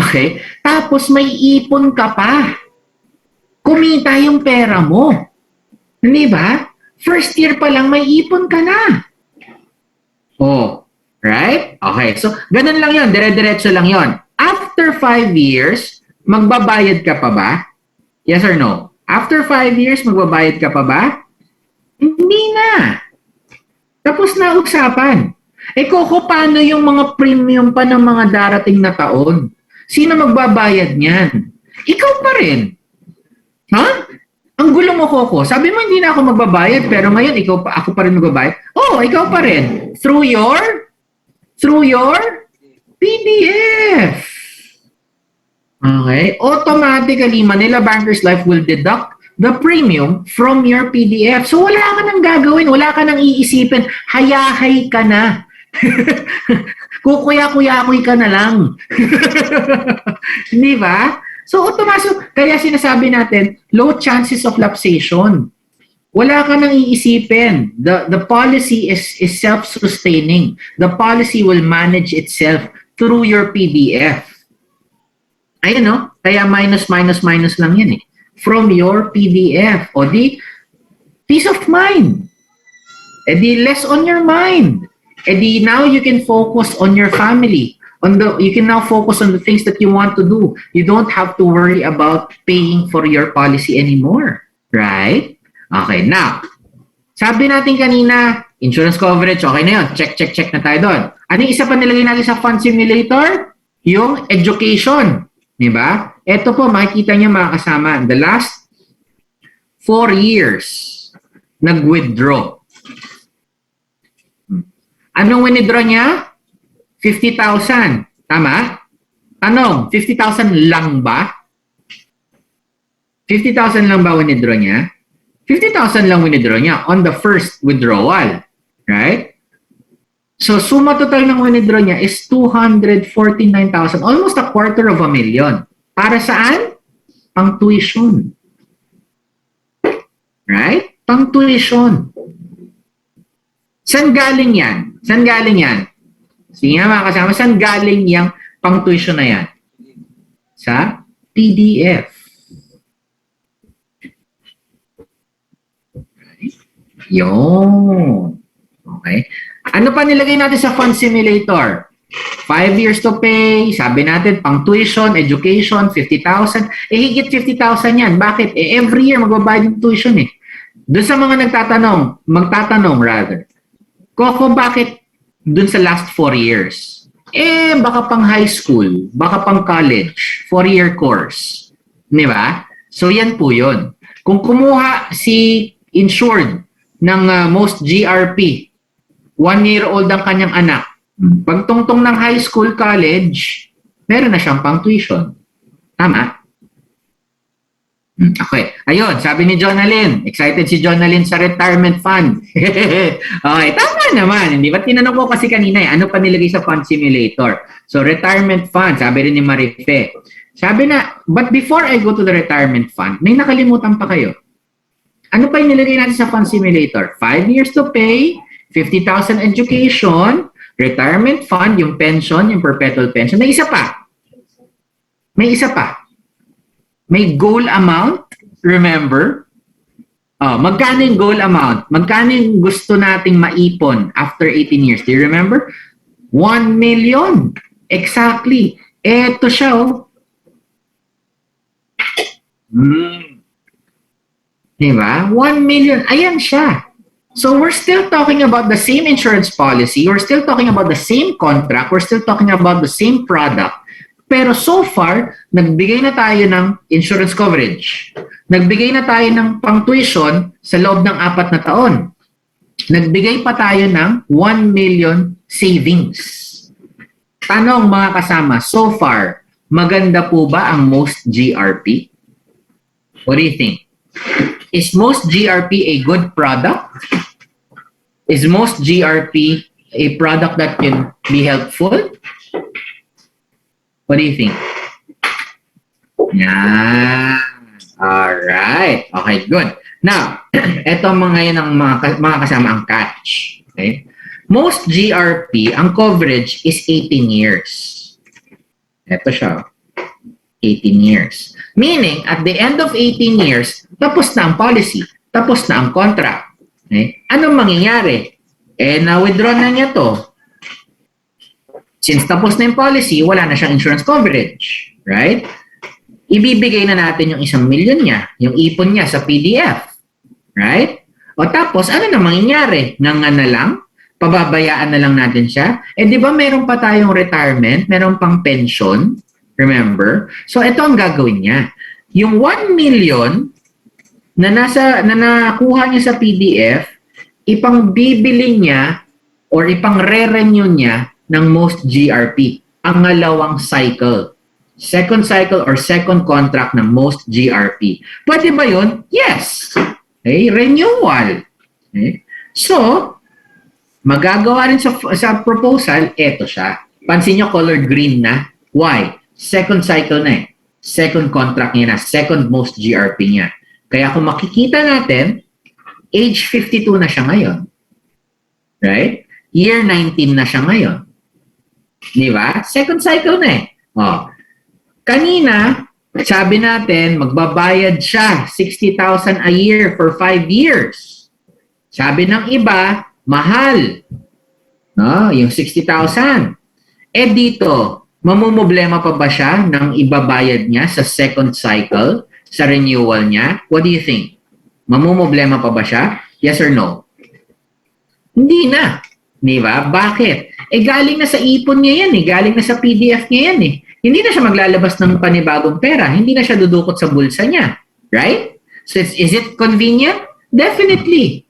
Okay? Tapos may ipon ka pa. Kumita yung pera mo. Hindi ba? First year pa lang, may ipon ka na. Oh, right? Okay, so ganun lang yon, dire-diretso lang yon. After 5 years, magbabayad ka pa ba? Yes or no? After 5 years, magbabayad ka pa ba? Hindi na. Tapos na usapan. Coco, paano yung mga premium pa ng mga darating na taon? Sino magbabayad niyan? Ikaw pa rin. Ha? Ang gulo mo, Coco. Sabi mo hindi na ako magbabayad, pero ngayon ako pa rin magbabayad. Oh, ikaw pa rin. Through your PDF. Okay? Automatically, Manila Bankers Life will deduct the premium from your PDF. So wala ka nang gagawin, wala ka nang iisipin, hayahay ka na. Kukuya-kuya-kuy ka na lang. Di ba? So automatic, kaya sinasabi natin, low chances of lapsation. Wala ka nang iisipin. The policy is self-sustaining. The policy will manage itself through your PDF. Ayun, no? Kaya minus lang yan eh. From your PDF. O di, peace of mind. E di, less on your mind. E di, now you can focus on your family. You can now focus on the things that you want to do. You don't have to worry about paying for your policy anymore. Right? Okay, now, sabi natin kanina, insurance coverage, okay na yun. Check na tayo doon. Ano yung isa pa nilagay natin sa fund simulator? Yung education. Diba? Ito po, makikita niyo mga kasama, the last 4 years, nag-withdraw. Anong withdraw niya? 50,000. Tama? Tanong, 50,000 lang ba? 50,000 lang ba withdraw niya? 50,000 lang withdraw niya on the first withdrawal. Right? So, suma total ng withdraw niya is 249,000. Almost $250,000. Para saan? Pang tuition. Right? Pang tuition. Saan galing yan? Saan galing yan? Sige nga mga kasama, saan galing yung pang tuition na yan? Sa PDF. Yun. Okay. Ano pa nilagay natin sa fund simulator? 5 years to pay, sabi natin, pang tuition, education, 50,000. Higit 50,000 yan. Bakit? Every year magbabayad ng tuition eh. Doon sa mga magtatanong rather, Coco, bakit doon sa last 4 years? Baka pang high school, baka pang college, 4-year course. Di ba? So yan po yun. Kung kumuha si insured ng most GRP, 1-year-old ang kanyang anak. Pagtungtong ng high school, college, meron na siyang pang tuition. Tama? Okay. Ayun, sabi ni Jonalyn. Excited si Jonalyn sa retirement fund. Okay, tama naman. Hindi ba tinanong ko kasi kanina ano pa nilagay sa fund simulator? So, retirement fund, sabi rin ni Marife. Sabi na, but before I go to the retirement fund, may nakalimutan pa kayo. Ano pa yung nilagay natin sa fund simulator? 5 years to pay, 50,000 education, retirement fund, yung pension, yung perpetual pension. May isa pa. May goal amount, remember? Magkano yung goal amount? Magkano yung gusto nating maipon after 18 years? Do you remember? 1 million. Exactly. Eto siya, oh. Diba? 1 million. Ayan siya. So we're still talking about the same insurance policy. We're still talking about the same contract. We're still talking about the same product. Pero so far, nagbigay na tayo ng insurance coverage. Nagbigay na tayo ng pang-tuition sa loob ng 4 na taon. Nagbigay pa tayo ng 1 million savings. Tanong mga kasama, so far, maganda po ba ang most GRP? What do you think? Is most GRP a good product? Is most GRP a product that can be helpful? What do you think? Yeah. All right. Okay, good. Now, eto mga yan ang mga kasama ang catch. Okay? Most GRP, ang coverage is 18 years. Eto siya. 18 years. Meaning, at the end of 18 years, tapos na ang policy. Tapos na ang contract. Okay? Anong mangyayari? Na-withdraw na niya to. Since tapos na yung policy, wala na siyang insurance coverage. Right? Ibibigay na natin yung 1 million niya, yung ipon niya sa PDF. Right? O tapos, ano na mangyayari? Na lang? Pababayaan na lang natin siya? Di ba meron pa tayong retirement? Meron pang pension? Remember? So, ito ang gagawin niya. Yung 1 million na nakuha niya sa PDF, ipang bibili niya or ipang re-renew niya ng most GRP, ang ngalawang cycle. Second cycle or second contract ng most GRP. Pwede ba yun? Yes. Okay, renewal. Okay. So, magagawa rin sa proposal, eto siya. Pansin nyo, colored green na. Why? Second cycle na eh. Second contract niya na. Second most GRP niya. Kaya kung makikita natin, age 52 na siya ngayon. Right? Year 19 na siya ngayon. Di ba? Second cycle na eh. Oh. Kanina, sabi natin, magbabayad siya 60,000 a year for 5 years. Sabi ng iba, mahal. No? Yung 60,000. Eh dito, mamumblema pa ba siya ng ibabayad niya sa second cycle, sa renewal niya? What do you think? Mamumblema pa ba siya? Yes or no? Hindi na. Di ba? Bakit? Eh galing na sa ipon niya yan eh. Galing na sa PDF niya yan eh. Hindi na siya maglalabas ng panibagong pera. Hindi na siya dudukot sa bulsa niya. Right? So is it convenient? Definitely.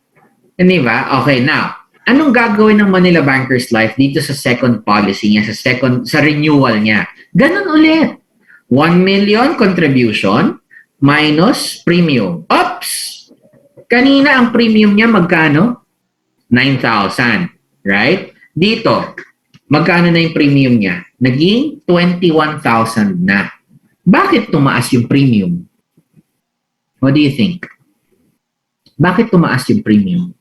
Di ba? Okay, now, anong gagawin ng Manila Bankers Life dito sa second policy niya, sa renewal niya? Ganun ulit. 1 million contribution minus premium. Oops! Kanina ang premium niya magkano? 9,000. Right? Dito, magkano na yung premium niya? Naging 21,000 na. Bakit tumaas yung premium? What do you think? Bakit tumaas yung premium?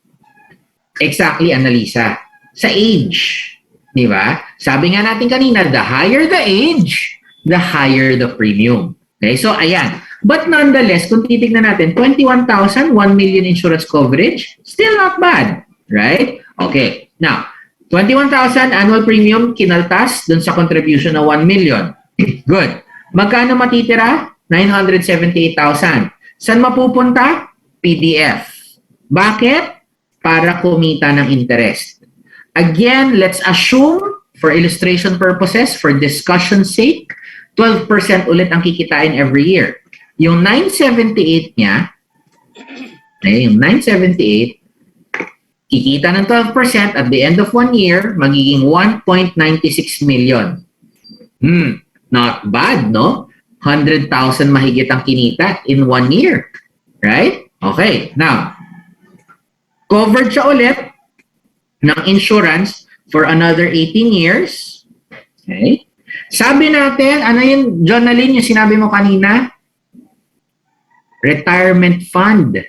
Exactly, Annalisa. Sa age. Di ba? Sabi nga natin kanina, the higher the age, the higher the premium. Okay, so ayan. But nonetheless, kung titignan natin, 21,000, 1 million insurance coverage, still not bad. Right? Okay. Now, 21,000 annual premium kinaltas dun sa contribution na 1 million. Good. Magkano matitira? 978,000. Saan mapupunta? PDF. Bakit? Para kumita ng interest. Again, let's assume for illustration purposes, for discussion sake, 12% ulit ang kikitain every year. Yung 978 niya, yung 978, kikita ng 12% at the end of 1 year, magiging 1.96 million. Not bad, no? 100,000 mahigit ang kinita in 1 year. Right? Okay. Now, covered siya ulit ng insurance for another 18 years. Okay? Sabi natin, ano yung, Jonalyn, yung sinabi mo kanina? Retirement fund.